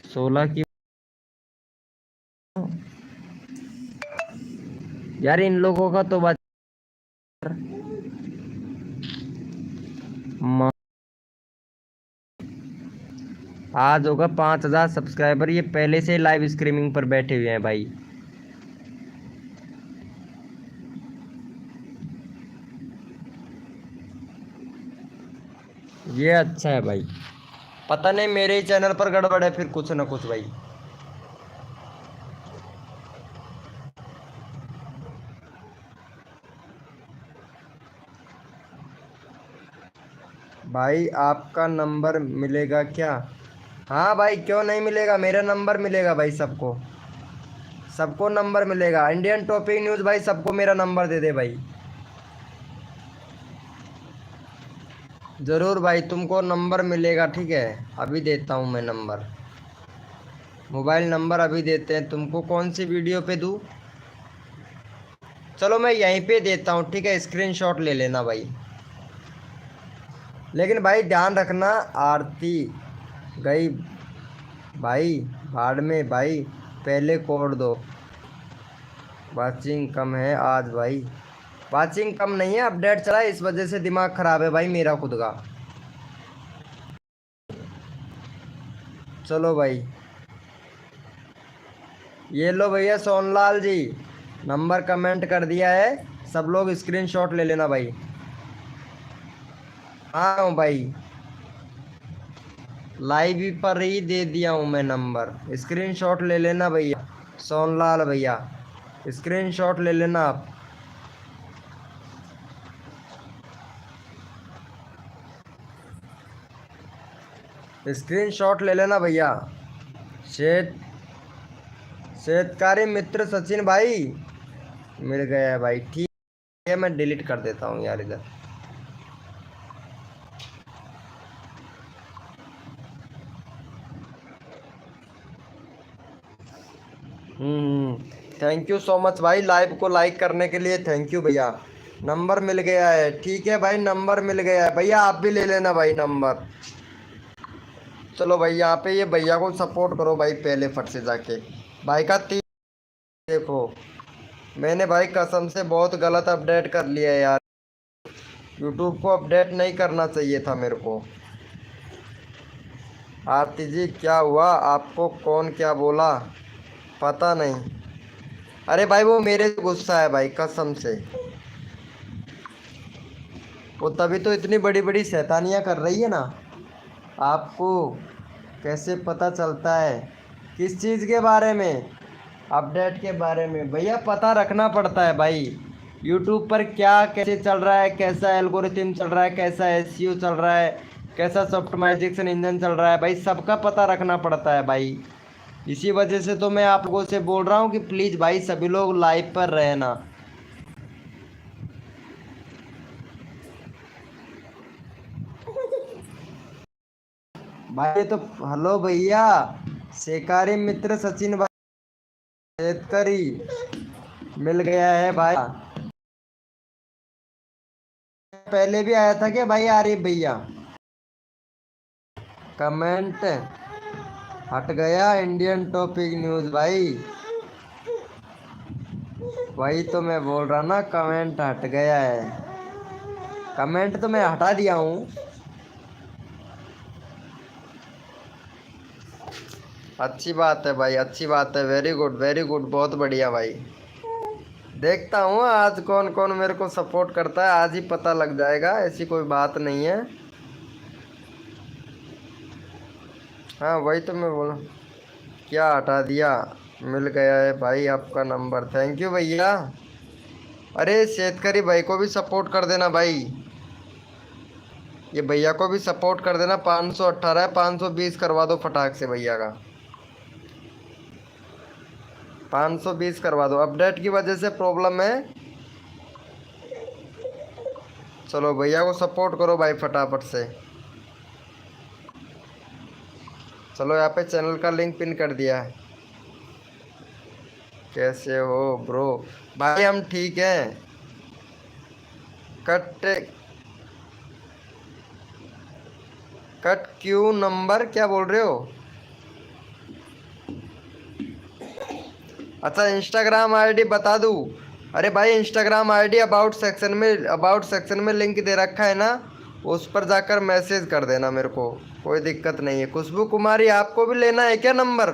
16 की। यार इन लोगों का तो बात, आज होगा 5,000 सब्सक्राइबर, ये पहले से लाइव स्ट्रीमिंग पर बैठे हुए हैं भाई। ये अच्छा है भाई, पता नहीं मेरे ही चैनल पर गड़बड़ है फिर कुछ ना कुछ भाई। भाई आपका नंबर मिलेगा क्या? हाँ भाई क्यों नहीं मिलेगा, मेरा नंबर मिलेगा भाई सबको। सबको नंबर मिलेगा, इंडियन टॉपिक न्यूज़ भाई सबको मेरा नंबर दे दे भाई। ज़रूर भाई तुमको नंबर मिलेगा, ठीक है। अभी देता हूँ मैं नंबर, मोबाइल नंबर अभी देते हैं तुमको। कौन सी वीडियो पे दूँ? चलो मैं यहीं पे देता हूँ, ठीक है, स्क्रीनशॉट ले लेना भाई। लेकिन भाई ध्यान रखना, आरती गई भाई भाड़ में भाई, पहले कोड दो। वाचिंग कम है आज भाई, वाचिंग कम नहीं है, अपडेट चला है इस वजह से दिमाग ख़राब है भाई मेरा खुद का। चलो भाई, ये लो भैया सोनलाल जी, नंबर कमेंट कर दिया है, सब लोग स्क्रीनशॉट ले लेना भाई। हाँ हूँ भाई। लाइव पर ही दे दिया हूँ मैं नंबर, स्क्रीनशॉट ले लेना भैया। सोनलाल भैया स्क्रीनशॉट ले लेना आप। स्क्रीनशॉट ले लेना भैया। शेत शेतकारी मित्र सचिन भाई मिल गया है भाई, ठीक है मैं डिलीट कर देता हूँ यार इधर। थैंक यू सो मच भाई, लाइव को लाइक करने के लिए थैंक यू भैया। नंबर मिल गया है, ठीक है भाई नंबर मिल गया है भैया, आप भी ले लेना भाई नंबर। चलो भाई यहाँ पे ये भैया को सपोर्ट करो भाई, पहले फट से जाके भाई का तीन। देखो मैंने भाई कसम से बहुत गलत अपडेट कर लिया है यार, यूट्यूब को अपडेट नहीं करना चाहिए था मेरे को। आरती जी क्या हुआ आपको, कौन क्या बोला पता नहीं। अरे भाई वो मेरे से गुस्सा है भाई कसम से, वो तभी तो इतनी बड़ी बड़ी शैतानियाँ कर रही है ना। आपको कैसे पता चलता है किस चीज़ के बारे में, अपडेट के बारे में भैया पता रखना पड़ता है भाई। यूट्यूब पर क्या कैसे चल रहा है, कैसा एल्गोरिथम चल रहा है, कैसा एसईओ चल रहा है, कैसा सॉफ्टमाइजेशन इंजन चल रहा है भाई, सबका पता रखना पड़ता है भाई। इसी वजह से तो मैं आप लोगों से बोल रहा हूँ कि प्लीज़ भाई सभी लोग लाइव पर रहना। भाई ये तो हेलो भैया, शेकारी मित्र सचिन भाई शेतकारी मिल गया है भाई। पहले भी आया था क्या भाई आरिफ भैया, कमेंट हट गया इंडियन टॉपिक न्यूज़ भाई, वही तो मैं बोल रहा ना कमेंट हट गया है, कमेंट तो मैं हटा दिया हूँ। अच्छी बात है भाई, अच्छी बात है, वेरी गुड बहुत बढ़िया भाई। देखता हूँ आज कौन कौन मेरे को सपोर्ट करता है, आज ही पता लग जाएगा, ऐसी कोई बात नहीं है। हाँ वही तो मैं बोला, क्या हटा दिया, मिल गया है भाई आपका नंबर, थैंक यू भैया। अरे शेतकारी भाई को भी सपोर्ट कर देना भाई, ये भैया को भी सपोर्ट कर देना। 518 है, 520 करवा दो फटाक से भैया का, 520 करवा दो, अपडेट की वजह से प्रॉब्लम है। चलो भैया को सपोर्ट करो भाई फटाफट से। चलो यहाँ पे चैनल का लिंक पिन कर दिया है। कैसे हो ब्रो, भाई हम ठीक हैं। कट कट क्यों नंबर क्या बोल रहे हो। अच्छा इंस्टाग्राम आईडी बता दूँ। अरे भाई इंस्टाग्राम आईडी अबाउट सेक्शन में लिंक दे रखा है ना, उस पर जाकर मैसेज कर देना मेरे को, कोई दिक्कत नहीं है। खुशबू कुमारी आपको भी लेना है क्या नंबर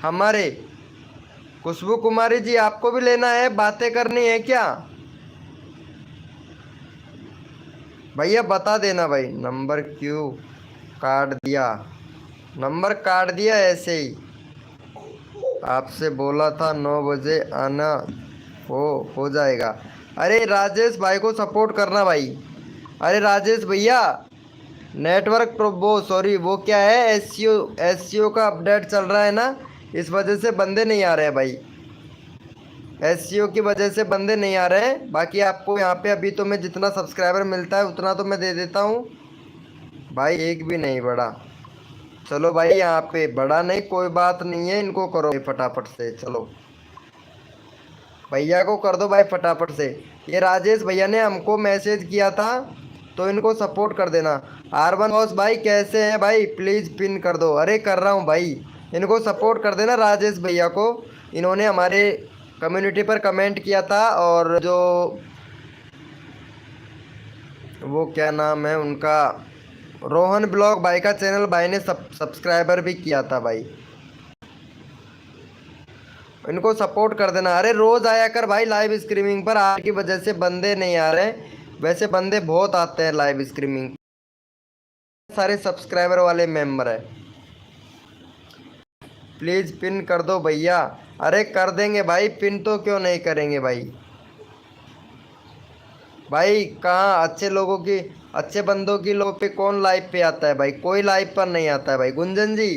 हमारे, खुशबू कुमारी जी आपको भी लेना है, बातें करनी है क्या भैया बता देना भाई। नंबर क्यों काट दिया, नंबर काट दिया ऐसे ही, आपसे बोला था 9 बजे आना, हो जाएगा। अरे राजेश भाई को सपोर्ट करना भाई। अरे राजेश भैया नेटवर्क वो सॉरी वो क्या है, एससीओ का अपडेट चल रहा है ना, इस वजह से बंदे नहीं आ रहे हैं भाई, एससीओ की वजह से बंदे नहीं आ रहे हैं। बाकी आपको यहाँ पे अभी तो मैं जितना सब्सक्राइबर मिलता है उतना तो मैं दे देता हूँ भाई, एक भी नहीं बढ़ा। चलो भाई यहाँ पे बड़ा नहीं, कोई बात नहीं है, इनको करो फटाफट से। चलो भैया को कर दो भाई फटाफट से। ये राजेश भैया ने हमको मैसेज किया था तो इनको सपोर्ट कर देना। R1 बॉस भाई कैसे हैं भाई, प्लीज़ पिन कर दो। अरे कर रहा हूँ भाई, इनको सपोर्ट कर देना राजेश भैया को, इन्होंने हमारे कम्युनिटी पर कमेंट किया था, और जो वो क्या नाम है उनका, रोहन ब्लॉग भाई का चैनल भाई ने सब्सक्राइबर भी किया था भाई, इनको सपोर्ट कर देना। अरे रोज़ आया कर भाई लाइव स्ट्रीमिंग पर, आपकी वजह से बंदे नहीं आ रहे, वैसे बंदे बहुत आते हैं लाइव स्ट्रीमिंग, सारे सब्सक्राइबर वाले मेंबर है। प्लीज़ पिन कर दो भैया। अरे कर देंगे भाई पिन, तो क्यों नहीं करेंगे भाई। भाई कहाँ अच्छे लोगों की, अच्छे बंदों की लोग पे कौन लाइव पे आता है भाई, कोई लाइव पर नहीं आता है भाई। गुंजन जी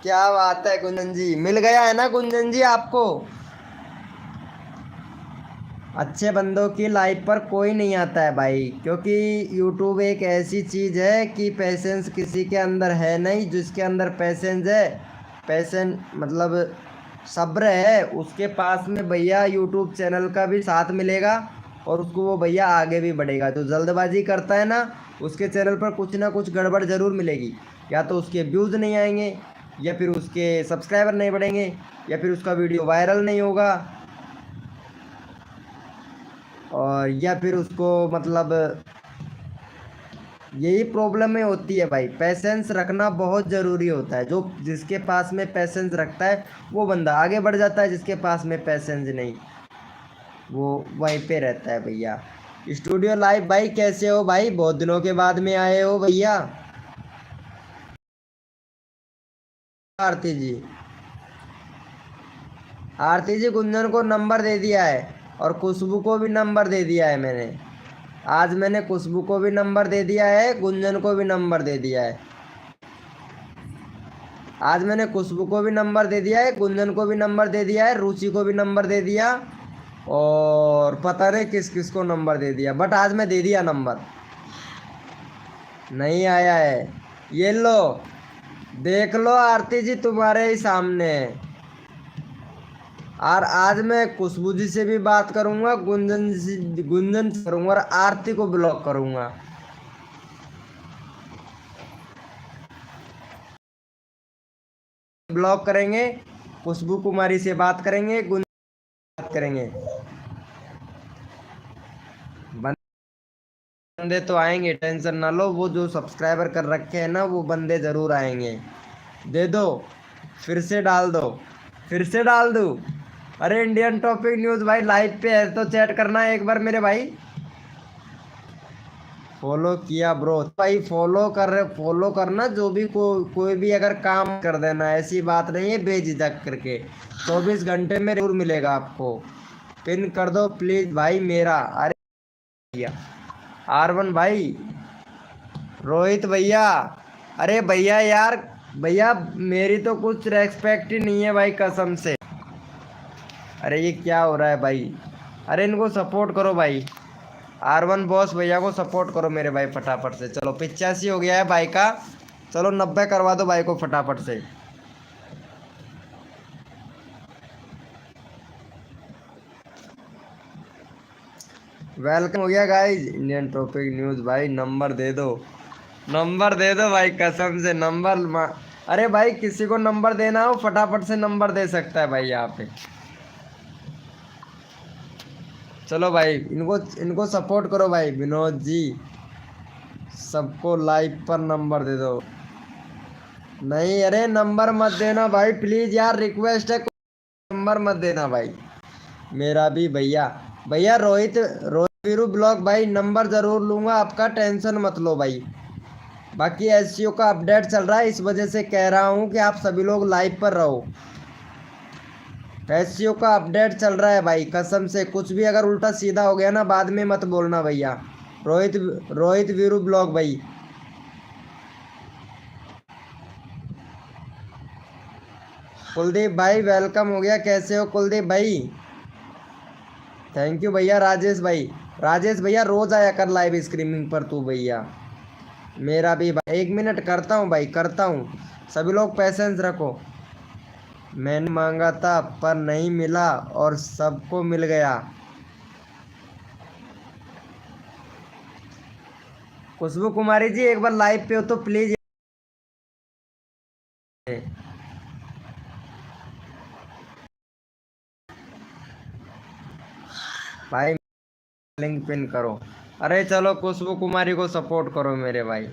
क्या बात है, गुंजन जी मिल गया है ना गुंजन जी आपको। अच्छे बंदों की लाइव पर कोई नहीं आता है भाई, क्योंकि यूट्यूब एक ऐसी चीज़ है कि पेशेंस किसी के अंदर है नहीं। जिसके अंदर पेशेंस है, पेशेंस मतलब सब्र है, उसके पास में भैया यूट्यूब चैनल का भी साथ मिलेगा और उसको वो भैया आगे भी बढ़ेगा। जो जल्दबाजी करता है ना, उसके चैनल पर कुछ ना कुछ गड़बड़ ज़रूर मिलेगी। या तो उसके व्यूज़ नहीं आएंगे, या फिर उसके सब्सक्राइबर नहीं बढ़ेंगे, या फिर उसका वीडियो वायरल नहीं होगा, और या फिर उसको मतलब यही प्रॉब्लम होती है भाई। पेशेंस रखना बहुत ज़रूरी होता है। जो जिसके पास में पेशेंस रखता है वो बंदा आगे बढ़ जाता है, जिसके पास में पेशेंस नहीं वो वहीं पे रहता है भैया। स्टूडियो लाइव भाई कैसे हो भाई, बहुत दिनों के बाद में आए हो भैया। आरती जी, आरती जी गुंजन को नंबर दे दिया है और खुशबू को भी नंबर दे दिया है मैंने। आज मैंने खुशबू को भी नंबर दे दिया है, गुंजन को भी नंबर दे दिया है। आज मैंने खुशबू को भी नंबर दे दिया है, गुंजन को भी नंबर दे दिया है, रुचि को भी नंबर दे दिया, और पता नहीं किस किस को नंबर दे दिया, बट आज मैं दे दिया नंबर। नहीं आया है, ये लो देख लो आरती जी तुम्हारे ही सामने है। और आज मैं खुशबू जी से भी बात करूंगा, गुंजन से करूंगा, और आरती को ब्लॉक करूंगा। ब्लॉक करेंगे, खुशबू कुमारी से बात करेंगे, गुंजन बात करेंगे। बंदे तो आएंगे, टेंशन ना लो। वो जो सब्सक्राइबर कर रखे हैं ना, वो बंदे ज़रूर आएंगे। दे दो, फिर से डाल दो, फिर से डाल दूँ। अरे इंडियन टॉपिक न्यूज़ भाई लाइव पे है तो चैट करना है एक बार मेरे भाई। फॉलो किया ब्रो भाई, फॉलो कर रहे, फॉलो करना। जो भी कोई भी अगर काम कर देना, ऐसी बात नहीं है, बेझिझक करके 24 घंटे में जरूर मिलेगा आपको। पिन कर दो प्लीज़ भाई मेरा। अरे भैया R1 भाई, रोहित भैया, अरे भैया यार, भैया मेरी तो कुछ रेस्पेक्ट ही नहीं है भाई कसम से। अरे ये क्या हो रहा है भाई, अरे इनको सपोर्ट करो भाई। R1 बॉस भैया को सपोर्ट करो मेरे भाई फटाफट से। चलो 85 हो गया है भाई का, चलो 90 करवा दो भाई को फटाफट से। वेलकम हो गया गाइस इंडियन टॉपिक न्यूज़ भाई। नंबर दे दो, नंबर दे दो भाई कसम से नंबर। अरे भाई किसी को नंबर देना हो फटाफट से नंबर दे सकता है भाई यहाँ पे। चलो भाई इनको इनको सपोर्ट करो भाई। विनोद जी सबको लाइव पर नंबर दे दो। नहीं अरे नंबर मत देना भाई प्लीज़ यार, रिक्वेस्ट है, नंबर मत देना भाई मेरा भी भैया। भैया रोहित रोहित वीरू ब्लॉग भाई, नंबर ज़रूर लूँगा आपका, टेंशन मत लो भाई। बाकी एसईओ का अपडेट चल रहा है, इस वजह से कह रहा हूँ कि आप सभी लोग लाइव पर रहो। एसईओ का अपडेट चल रहा है भाई, कसम से कुछ भी अगर उल्टा सीधा हो गया ना बाद में मत बोलना भैया। रोहित रोहित वीरू ब्लॉग भाई। कुलदीप भाई वेलकम हो गया, कैसे हो कुलदीप भाई। थैंक यू भैया। राजेश भाई, राजेश भैया रोज आया कर लाइव स्ट्रीमिंग पर तू भैया मेरा भी भाई। 1 मिनट करता हूँ भाई, करता हूँ। सभी लोग पेशेंस रखो। मैंने मांगा था पर नहीं मिला और सबको मिल गया। खुशबू कुमारी जी एक बार लाइव पे हो तो प्लीज भाई लिंक पिन करो। अरे चलो खुशबू कुमारी को सपोर्ट करो मेरे भाई।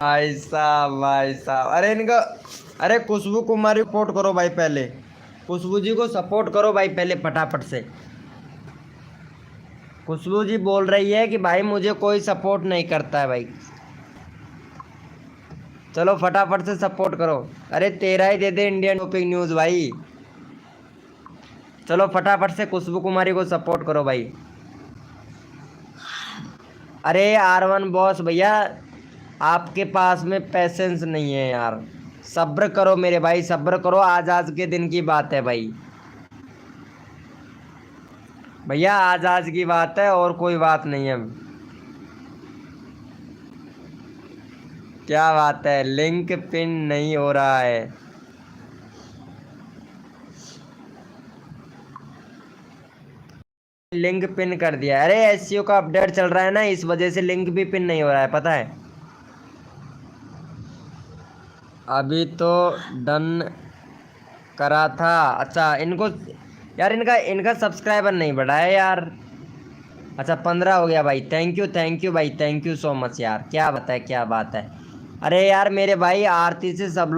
भाई साहब, भाई साहब, अरे इनका, अरे खुशबू कुमारी को सपोर्ट करो भाई पहले। खुशबू जी को सपोर्ट करो भाई पहले फटाफट से। खुशबू जी बोल रही है कि भाई मुझे कोई सपोर्ट नहीं करता है भाई। चलो फटाफट से सपोर्ट करो। अरे तेरा ही दे दे इंडियन टॉपिक न्यूज़ भाई। चलो फटाफट से खुशबू कुमारी को सपोर्ट करो भाई। अरे R1 बॉस भैया, आपके पास में पैसेंस नहीं है यार। सब्र करो मेरे भाई, सब्र करो, आज आज के दिन की बात है भाई। भैया आज आज की बात है और कोई बात नहीं है। क्या बात है, लिंक पिन नहीं हो रहा है। लिंक पिन कर दिया। अरे एसईओ का अपडेट चल रहा है ना, इस वजह से लिंक भी पिन नहीं हो रहा है, पता है। अभी तो डन करा था। अच्छा इनको यार, इनका सब्सक्राइबर नहीं बढ़ा है यार। अच्छा 15 हो गया भाई। थैंक यू भाई, थैंक यू सो मच यार। क्या बात है, क्या बात है। अरे यार मेरे भाई आरती से सब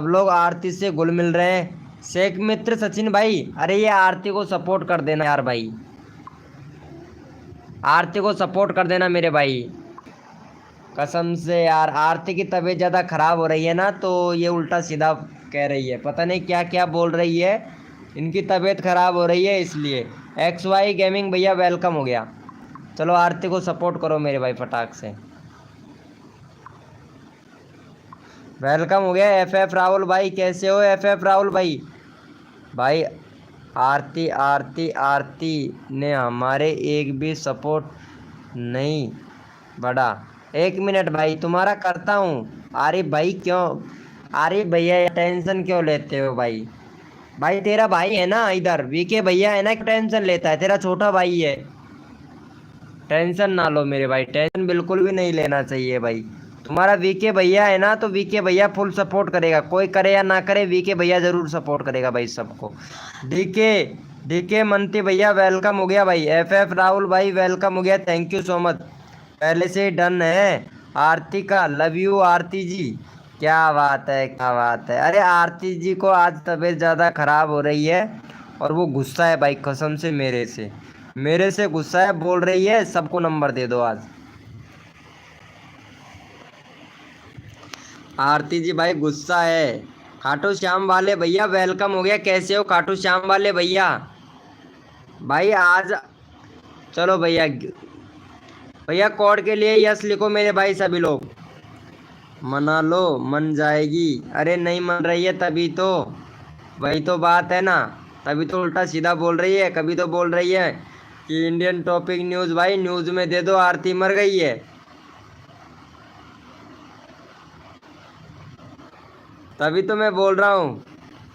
लोग आरती से घुल मिल रहे हैं। शेख मित्र सचिन भाई, अरे ये आरती को सपोर्ट कर देना यार भाई, आरती को सपोर्ट कर देना मेरे भाई। कसम से यार आरती की तबीयत ज़्यादा ख़राब हो रही है ना, तो ये उल्टा सीधा कह रही है, पता नहीं क्या क्या बोल रही है। इनकी तबीयत ख़राब हो रही है इसलिए। XY गेमिंग भैया वेलकम हो गया। चलो आरती को सपोर्ट करो मेरे भाई फटाक से। वेलकम हो गया। FF राहुल भाई, कैसे हो FF राहुल भाई। भाई आरती आरती आरती ने हमारे एक भी सपोर्ट नहीं बढ़ा। 1 मिनट भाई, तुम्हारा करता हूँ। अरे भाई क्यों, अरे भैया टेंशन क्यों लेते हो भाई। भाई तेरा भाई है ना इधर, VK भैया है ना, टेंशन लेता है, तेरा छोटा भाई है। टेंशन ना लो मेरे भाई, टेंशन बिल्कुल भी नहीं लेना चाहिए भाई। तुम्हारा VK भैया है ना, तो VK भैया फुल सपोर्ट करेगा, कोई करे या ना करे, VK भैया जरूर सपोर्ट करेगा भाई सबको। डीके डीके मंती भैया वेलकम हो गया भाई। FF राहुल भाई वेलकम हो गया, थैंक यू सो मच। पहले से ही डन है। आरती का लव यू आरती जी। क्या बात है, क्या बात है। अरे आरती जी को आज तबीयत ज़्यादा ख़राब हो रही है और वो गुस्सा है भाई, कसम से मेरे से गुस्सा है, बोल रही है सबको नंबर दे दो आज। आरती जी भाई गुस्सा है। खाटू श्याम वाले भैया वेलकम हो गया, कैसे हो खाटू श्याम वाले भैया। भाई आज चलो भैया, भैया कोड के लिए यस लिखो मेरे भाई सभी लोग। मना लो, मन जाएगी। अरे नहीं मन रही है तभी तो, वही तो बात है ना, तभी तो उल्टा सीधा बोल रही है। कभी तो बोल रही है कि इंडियन टॉपिक न्यूज़ भाई न्यूज़ में दे दो, आरती मर गई है। तभी तो मैं बोल रहा हूँ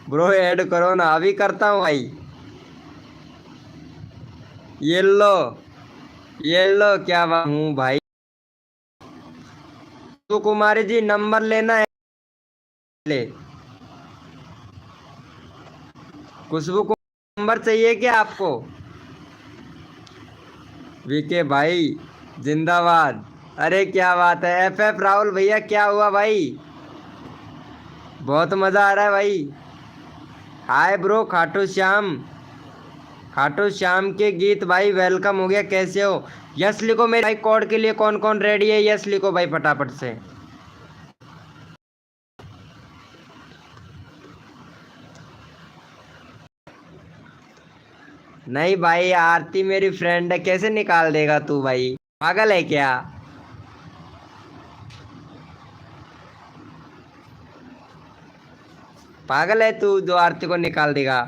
ब्रो ऐड करो ना, अभी करता हूँ भाई। ये लो, ये लो, क्या बात हूँ भाई। तो कुमारी जी नंबर लेना है, ले खुशबू को नंबर चाहिए क्या आपको। VK भाई जिंदाबाद। अरे क्या बात है FF राहुल भैया, क्या हुआ भाई, बहुत मज़ा आ रहा है भाई। हाय ब्रो खाटू श्याम के गीत भाई वेलकम हो गया, कैसे हो। यस लिखो मेरे भाई, कोड के लिए कौन कौन रेडी है, यस लिखो भाई फटाफट से। नहीं भाई आरती मेरी फ्रेंड है, कैसे निकाल देगा तू भाई, पागल है क्या। पागल है तू जो आरती को निकाल देगा।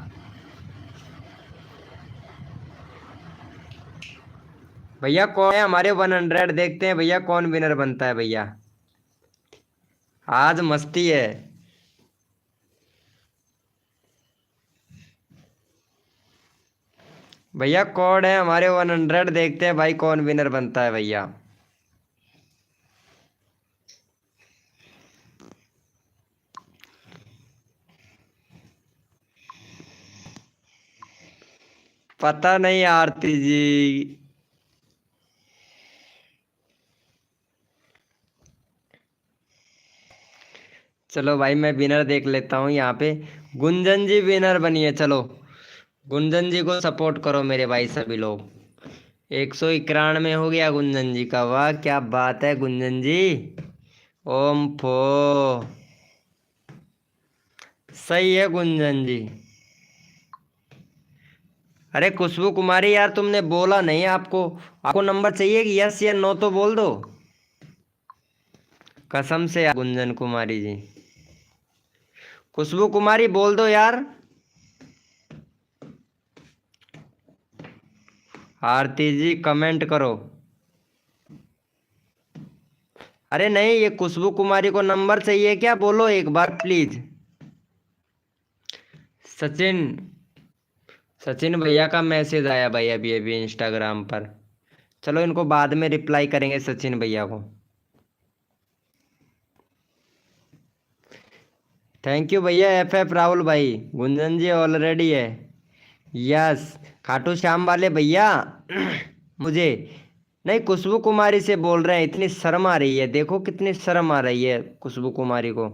भैया कौन है हमारे 100, देखते हैं भैया कौन विनर बनता है भैया। आज मस्ती है। भैया कौन है हमारे 100, देखते हैं भाई कौन विनर बनता है भैया। पता नहीं आरती जी। चलो भाई मैं विनर देख लेता हूँ यहाँ पे। गुंजन जी विनर बनिए, चलो गुंजन जी को सपोर्ट करो मेरे भाई सभी लोग। 191 हो गया गुंजन जी का, वाह क्या बात है गुंजन जी। ओम फो। सही है गुंजन जी। अरे खुशबू कुमारी यार, तुमने बोला नहीं आपको। आपको नंबर चाहिए कि यस या नो तो बोल दो। कसम से यार गुंजन कुमारी जी। खुशबू कुमारी बोल दो यार। आरती जी कमेंट करो। अरे नहीं, ये खुशबू कुमारी को नंबर चाहिए क्या, बोलो एक बार प्लीज। सचिन। सचिन भैया का मैसेज आया भाई अभी अभी इंस्टाग्राम पर। चलो इनको बाद में रिप्लाई करेंगे सचिन भैया को। थैंक यू भैया एफ राहुल भाई। गुंजन जी ऑलरेडी है। यस। खाटू श्याम वाले भैया। मुझे नहीं, खुशबू कुमारी से बोल रहे हैं। इतनी शर्म आ रही है, देखो कितनी शर्म आ रही है खुशबू कुमारी को।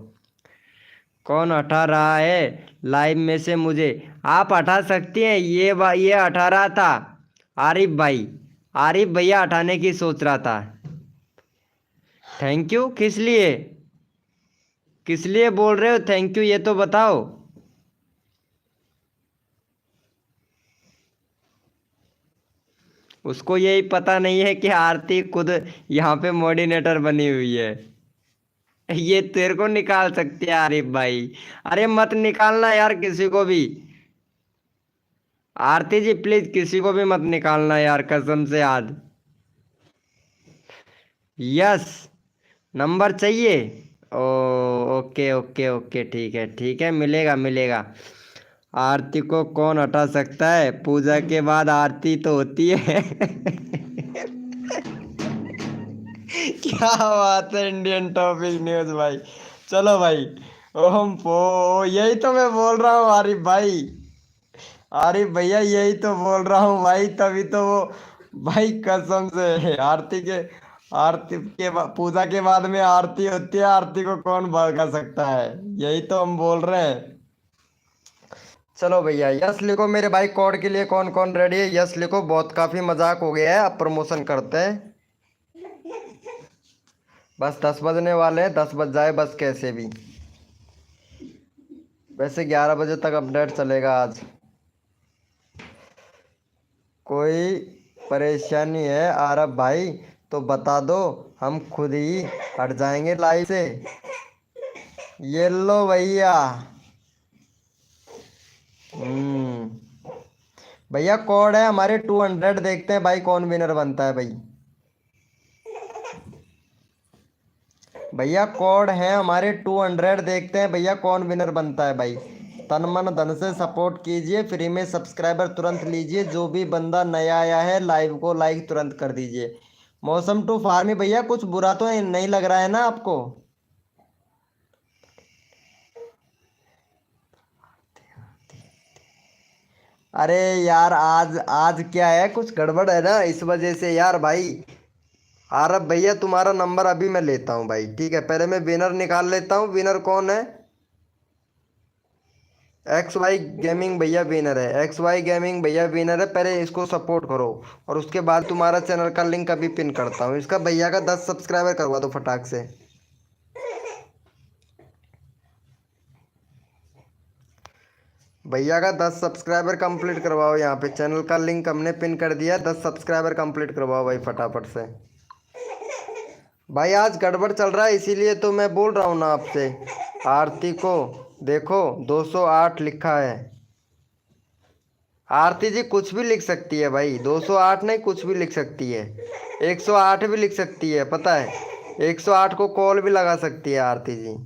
कौन हटा रहा है लाइव में से मुझे? आप हटा सकती हैं, ये हटा रहा था आरिफ भाई। आरिफ भैया हटाने की सोच रहा था। थैंक यू किस लिए? किस लिए बोल रहे हो थैंक यू, ये तो बताओ। उसको यही पता नहीं है कि आरती खुद यहाँ पे मॉडिनेटर बनी हुई है। ये तेरे को निकाल सकते हैं आरिफ भाई। अरे मत निकालना यार किसी को भी। आरती जी प्लीज किसी को भी मत निकालना यार, कसम से आज। यस। नंबर चाहिए। ओ ओके ओके ओके, ठीक है, मिलेगा मिलेगा। आरती को कौन हटा सकता है? पूजा के बाद आरती तो होती है। क्या बात है इंडियन टॉपिक न्यूज भाई। चलो भाई। ओम पो। यही तो मैं बोल रहा हूँ आरिफ भाई। आरिफ भैया यही तो बोल रहा हूँ भाई, तभी तो वो भाई कसम से पूजा के बाद में आरती होती है, आरती को कौन भगा सकता है? यही तो हम बोल रहे हैं। चलो भैया यस लिखो मेरे भाई, कोड के लिए कौन कौन रेडी है? यस लिखो, बहुत काफी मजाक हो गया है, अब प्रमोशन करते हैं। बस 10 बजने वाले हैं, 10 बज जाए बस कैसे भी। वैसे 11 बजे तक अपडेट चलेगा आज। कोई परेशानी है आरब भाई तो बता दो, हम खुद ही हट जाएंगे लाइव से। ये लो भैया। भैया कोड है हमारे 200, देखते हैं भाई कौन विनर बनता है भाई। भैया कोड है हमारे 200, देखते हैं भैया कौन विनर बनता है भाई। तन मन धन से सपोर्ट कीजिए, फ्री में सब्सक्राइबर तुरंत लीजिए। जो भी बंदा नया आया है लाइव को लाइक तुरंत कर दीजिए। मौसम टू फार्मी भैया कुछ बुरा तो नहीं लग रहा है ना आपको? अरे यार आज आज क्या है, कुछ गड़बड़ है ना इस वजह से यार भाई। आरब भैया तुम्हारा नंबर अभी मैं लेता हूँ भाई, ठीक है? पहले मैं विनर निकाल लेता हूँ। विनर कौन है? एक्स वाई गेमिंग भैया विनर है। एक्स वाई गेमिंग भैया विनर है, पहले इसको सपोर्ट करो और उसके बाद तुम्हारा चैनल का लिंक अभी पिन करता हूँ। इसका भैया का 10 सब्सक्राइबर करवा दो फटाक से। भैया का 10 सब्सक्राइबर कंप्लीट करवाओ, यहाँ पे चैनल का लिंक हमने पिन कर दिया। 10 सब्सक्राइबर कंप्लीट करवाओ भाई फटाफट से। भाई आज गड़बड़ चल रहा है इसीलिए तो मैं बोल रहा हूँ ना आपसे। आरती को देखो 208 लिखा है। आरती जी कुछ भी लिख सकती है भाई, 208 नहीं कुछ भी लिख सकती है। 108 भी लिख सकती है, पता है? 108 को कॉल भी लगा सकती है आरती जी।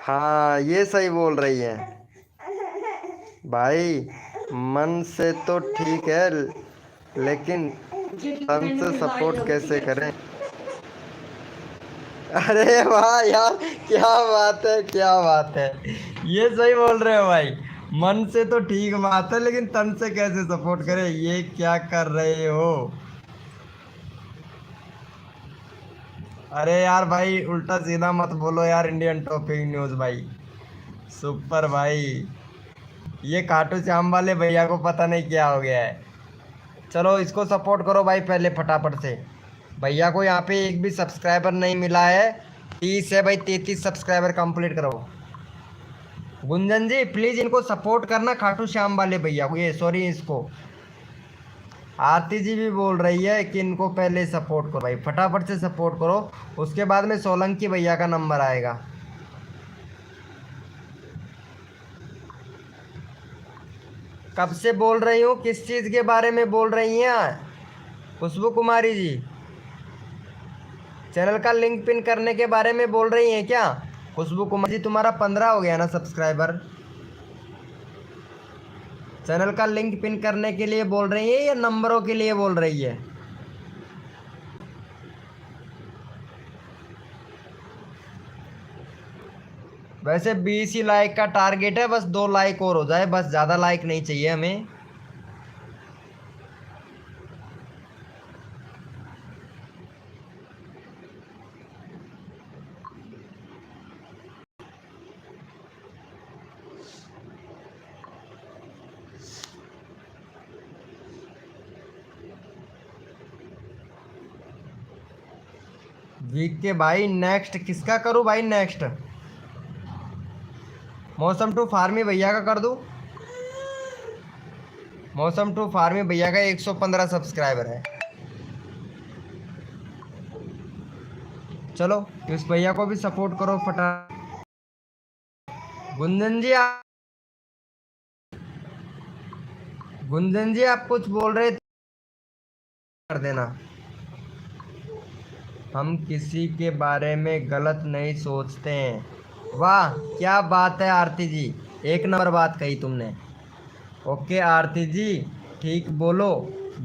हाँ ये सही बोल रही है भाई। मन से तो ठीक है लेकिन तन से सपोर्ट कैसे करें? अरे वाह यार, क्या बात है क्या बात है। ये सही बोल रहे हो भाई। मन से तो ठीक बात है लेकिन तन से कैसे सपोर्ट करें, ये क्या कर रहे हो? अरे यार भाई उल्टा सीधा मत बोलो यार, इंडियन टॉपिक न्यूज़ भाई। सुपर भाई। ये खाटू श्याम वाले भैया को पता नहीं क्या हो गया है। चलो इसको सपोर्ट करो भाई पहले फटाफट से। भैया को यहाँ पे एक भी सब्सक्राइबर नहीं मिला है। 30 है भाई, 33 सब्सक्राइबर कंप्लीट करो। गुंजन जी प्लीज इनको सपोर्ट करना, खाटू श्याम वाले भैया को, ये सॉरी इसको। आरती जी भी बोल रही है कि इनको पहले सपोर्ट करो भाई, फटाफट से सपोर्ट करो, उसके बाद में सोलंकी भैया का नंबर आएगा। कब से बोल रही हूँ, किस चीज़ के बारे में बोल रही हैं खुशबू कुमारी जी? चैनल का लिंक पिन करने के बारे में बोल रही हैं क्या खुशबू कुमारी जी? तुम्हारा 15 हो गया ना सब्सक्राइबर। चैनल का लिंक पिन करने के लिए बोल रही है या नंबरों के लिए बोल रही है? वैसे 20 ही लाइक का टारगेट है, बस 2 लाइक और हो जाए, बस ज़्यादा लाइक नहीं चाहिए हमें। वीक के भाई नेक्स्ट किसका करूं भाई? नेक्स्ट मौसम टू फार्मी भैया का कर दूं। मौसम टू फार्मी भैया का 115 सब्सक्राइबर है। चलो इस भैया को भी सपोर्ट करो फटा। गुंजन जी आप, गुंजन जी आप कुछ बोल रहे थे, कर देना। हम किसी के बारे में गलत नहीं सोचते हैं। वाह क्या बात है आरती जी, एक नंबर बात कही तुमने। ओके आरती जी ठीक बोलो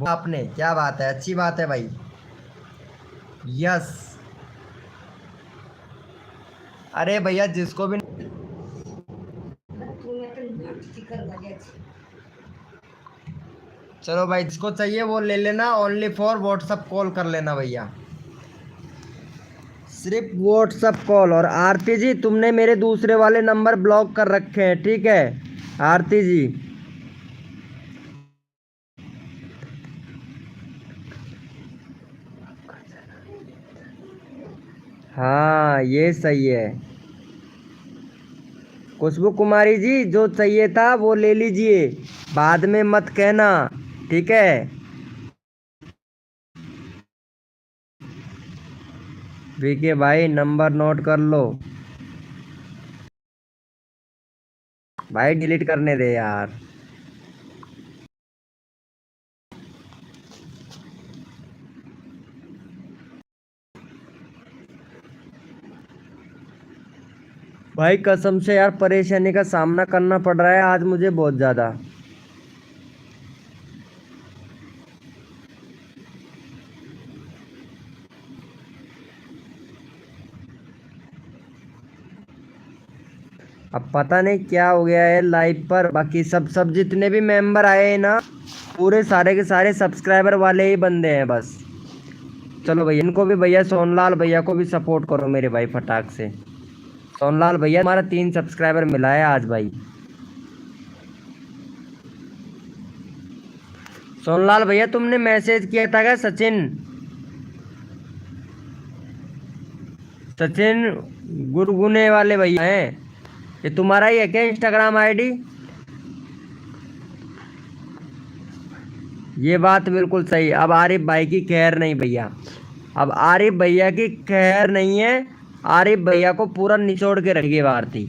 आपने, क्या बात है, अच्छी बात है भाई। यस अरे भैया जिसको भी, चलो भाई जिसको चाहिए वो ले लेना, ओनली फॉर व्हाट्सअप कॉल कर लेना भैया, सिर्फ व्हाट्सअप कॉल। और आरती जी तुमने मेरे दूसरे वाले नंबर ब्लॉक कर रखे हैं, ठीक है आरती जी? हाँ ये सही है। खुशबू कुमारी जी जो चाहिए था वो ले लीजिए, बाद में मत कहना, ठीक है? वीके भाई नंबर नोट कर लो भाई, डिलीट करने दे यार। भाई कसम से यार परेशानी का सामना करना पड़ रहा है आज मुझे बहुत ज़्यादा। अब पता नहीं क्या हो गया है लाइव पर, बाकी सब जितने भी मेंबर आए हैं ना, पूरे सारे के सारे सब्सक्राइबर वाले ही बंदे हैं बस। चलो भैया इनको भी, भैया सोनलाल भैया को भी सपोर्ट करो मेरे भाई फटाक से। सोनलाल भैया हमारा 3 सब्सक्राइबर मिला है आज भाई। सोनलाल भैया तुमने मैसेज किया था क्या? सचिन सचिन गुरगुने वाले भैया हैं, ये तुम्हारा ही है क्या इंस्टाग्राम आईडी? ये बात बिल्कुल सही। अब आरिफ भाई की खैर नहीं भैया, अब आरिफ भैया की खैर नहीं है। आरिफ भैया को पूरा निचोड़ के रखिए भारती।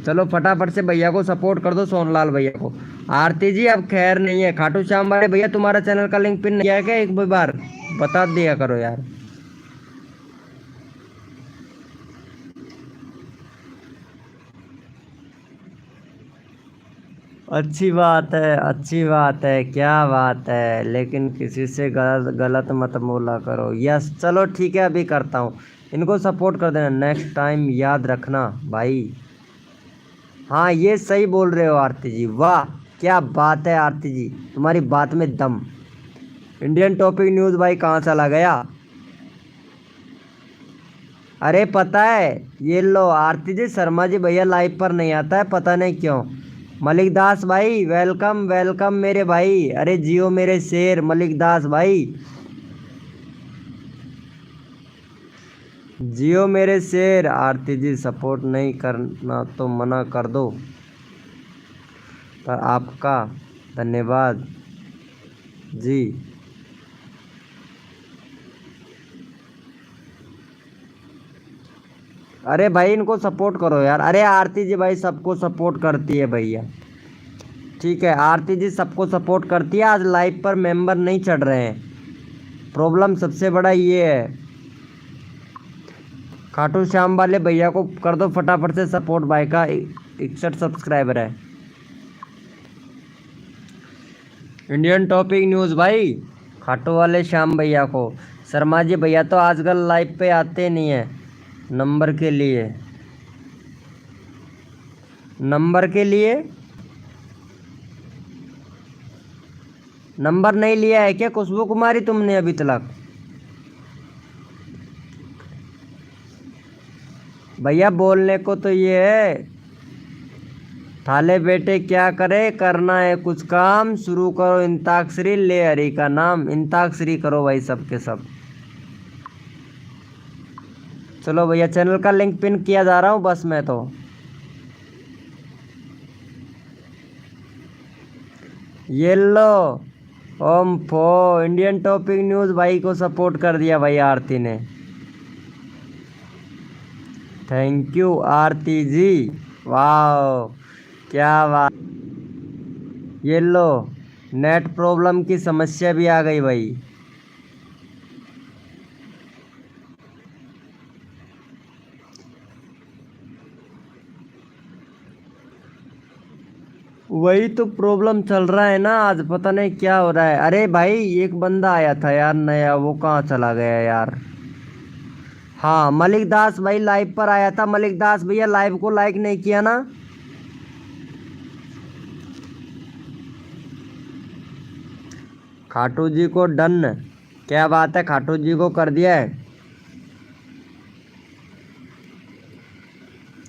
चलो फटाफट से भैया को सपोर्ट कर दो, सोनलाल भैया को। आरती जी अब खैर नहीं है। खाटू श्याम वाले भैया तुम्हारा चैनल का लिंक पिन नहीं किया है क्या? एक बार बता दिया करो यार। अच्छी बात है, अच्छी बात है, क्या बात है, लेकिन किसी से गलत गलत मत बोला करो। यस चलो ठीक है अभी करता हूँ, इनको सपोर्ट कर देना, नेक्स्ट टाइम याद रखना भाई। हाँ ये सही बोल रहे हो आरती जी, वाह क्या बात है आरती जी, तुम्हारी बात में दम। इंडियन टॉपिक न्यूज़ भाई कहाँ चला गया? अरे पता है, ये लो आरती जी, शर्मा जी भैया लाइव पर नहीं आता है, पता नहीं क्यों। मलिक दास भाई वेलकम वेलकम मेरे भाई। अरे जियो मेरे शेर मलिक दास भाई, जियो मेरे शेर। आरती जी सपोर्ट नहीं करना तो मना कर दो, पर आपका धन्यवाद जी। अरे भाई इनको सपोर्ट करो यार। अरे आरती जी भाई सबको सपोर्ट करती है भैया, ठीक है। आरती जी सबको सपोर्ट करती है। आज लाइव पर मेंबर नहीं चढ़ रहे हैं, प्रॉब्लम सबसे बड़ा ये है। खाटू श्याम वाले भैया को कर दो फटाफट से सपोर्ट, भाई का 61 सब्सक्राइबर है। इंडियन टॉपिक न्यूज़ भाई खाटू वाले श्याम भैया को। शर्मा जी भैया तो आजकल लाइव पे आते नहीं है, नंबर के लिए, नंबर के लिए। नंबर नहीं लिया है क्या खुशबू कुमारी तुमने अभी तक? भैया बोलने को तो ये है, थाले बेटे क्या करे, करना है कुछ काम, शुरू करो इंताक्षरी, ले हरि का नाम। इंताक्षरी करो भाई सबके सब। चलो भैया चैनल का लिंक पिन किया जा रहा हूँ बस मैं तो। ये लो ओम फो इंडियन टॉपिक न्यूज़ भाई को सपोर्ट कर दिया भाई आरती ने। थैंक यू आरती जी, वाह क्या बात। ये लो नेट प्रॉब्लम की समस्या भी आ गई भाई। वही तो प्रॉब्लम चल रहा है ना आज, पता नहीं क्या हो रहा है। अरे भाई एक बंदा आया था यार नया, वो कहाँ चला गया यार। हाँ मलिक दास भाई लाइव पर आया था। मलिक दास भैया लाइव को लाइक नहीं किया ना? खाटू जी को डन, क्या बात है, खाटू जी को कर दिया है।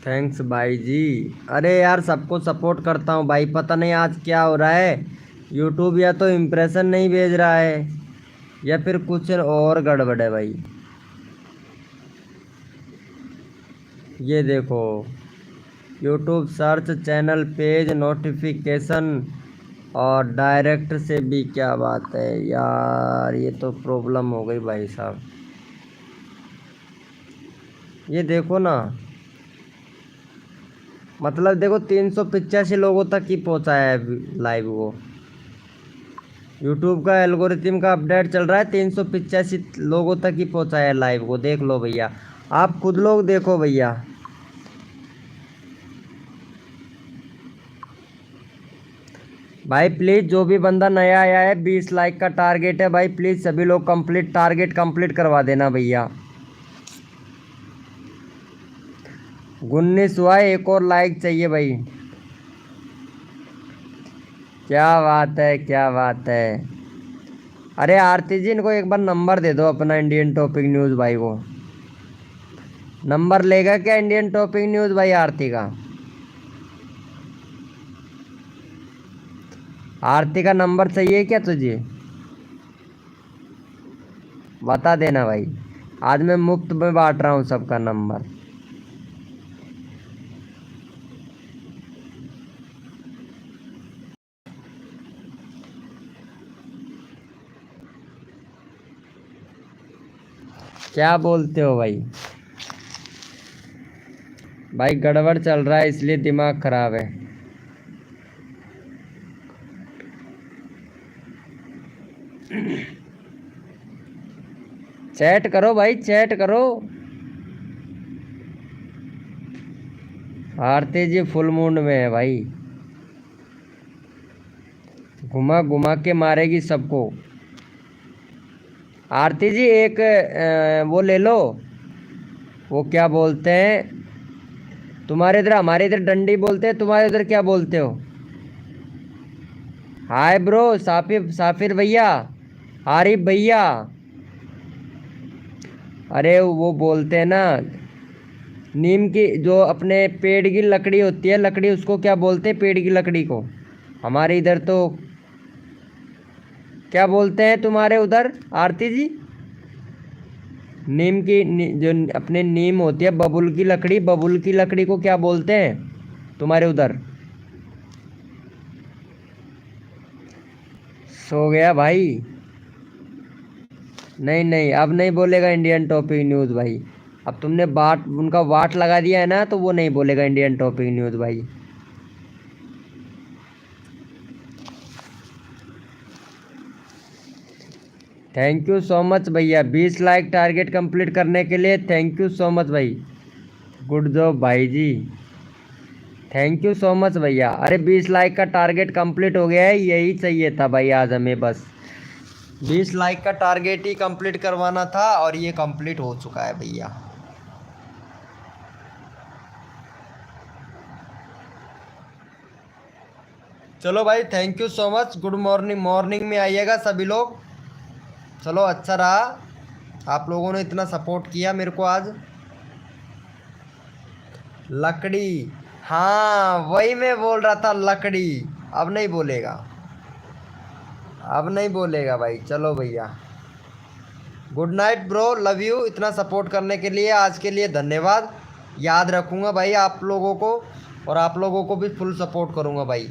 थैंक्स भाई जी। अरे यार सबको सपोर्ट करता हूँ भाई, पता नहीं आज क्या हो रहा है। यूट्यूब या तो इम्प्रेशन नहीं भेज रहा है या फिर कुछ और गड़बड़ है भाई। ये देखो YouTube search, channel page, notification और डायरेक्ट से भी, क्या बात है यार, ये तो प्रॉब्लम हो गई भाई साहब। ये देखो ना, मतलब देखो 385 लोगों तक ही पहुंचा है लाइव वो। यूट्यूब का एल्गोरिथम का अपडेट चल रहा है, 385 लोगों तक ही पहुंचा है लाइव को। देख लो भैया, आप खुद लोग देखो भैया। भाई प्लीज़ जो भी बंदा नया आया है, 20 लाइक का टारगेट है भाई, प्लीज़ सभी लोग कंप्लीट टारगेट कंप्लीट करवा देना भैया। 19 हुआ है, एक और लाइक चाहिए भाई। क्या बात है क्या बात है। अरे आरती जी इनको एक बार नंबर दे दो अपना, इंडियन टॉपिक न्यूज़ भाई को। नंबर लेगा क्या इंडियन टॉपिक न्यूज़ भाई आरती का? आरती का नंबर चाहिए क्या तुझे? बता देना भाई, आज मैं मुफ्त में बांट रहा हूँ सबका नंबर। क्या बोलते हो भाई? भाई गड़बड़ चल रहा है इसलिए दिमाग खराब है। चैट करो भाई, चैट करो। आरती जी फुल मूड में है भाई, घुमा घुमा के मारेगी सबको। आरती जी एक वो ले लो, वो क्या बोलते हैं तुम्हारे इधर, हमारे इधर डंडी बोलते हैं, तुम्हारे इधर क्या बोलते हो? हाय ब्रो, साफिर साफिर भैया, आरिफ भैया। अरे वो बोलते हैं ना नीम की जो अपने पेड़ की लकड़ी होती है, लकड़ी उसको क्या बोलते हैं? पेड़ की लकड़ी को हमारे इधर तो क्या बोलते हैं तुम्हारे उधर आरती जी? जो अपने नीम होती है, बबुल की लकड़ी, बबुल की लकड़ी को क्या बोलते हैं तुम्हारे उधर? सो गया भाई। नहीं नहीं, अब नहीं बोलेगा इंडियन टॉपिक न्यूज़ भाई। अब तुमने बाट उनका वाट लगा दिया है ना, तो वो नहीं बोलेगा इंडियन टॉपिक न्यूज़ भाई। थैंक यू सो मच भैया, 20 लाइक टारगेट कंप्लीट करने के लिए थैंक यू सो मच भाई। गुड जॉब भाई जी, थैंक यू सो मच भैया। अरे 20 लाइक का टारगेट कंप्लीट हो गया है, यही चाहिए था भाई आज हमें। बस 20 लाइक का टारगेट ही कंप्लीट करवाना था और ये कंप्लीट हो चुका है भैया। चलो भाई, thank you so much. Good morning, morning में आइएगा सभी लोग। चलो अच्छा रहा, आप लोगों ने इतना सपोर्ट किया मेरे को आज। लकड़ी, हाँ वही मैं बोल रहा था, लकड़ी। अब नहीं बोलेगा, अब नहीं बोलेगा भाई। चलो भैया, good night bro, love you. इतना सपोर्ट करने के लिए आज के लिए धन्यवाद। याद रखूँगा भाई आप लोगों को, और आप लोगों को भी फुल सपोर्ट करूँगा भाई।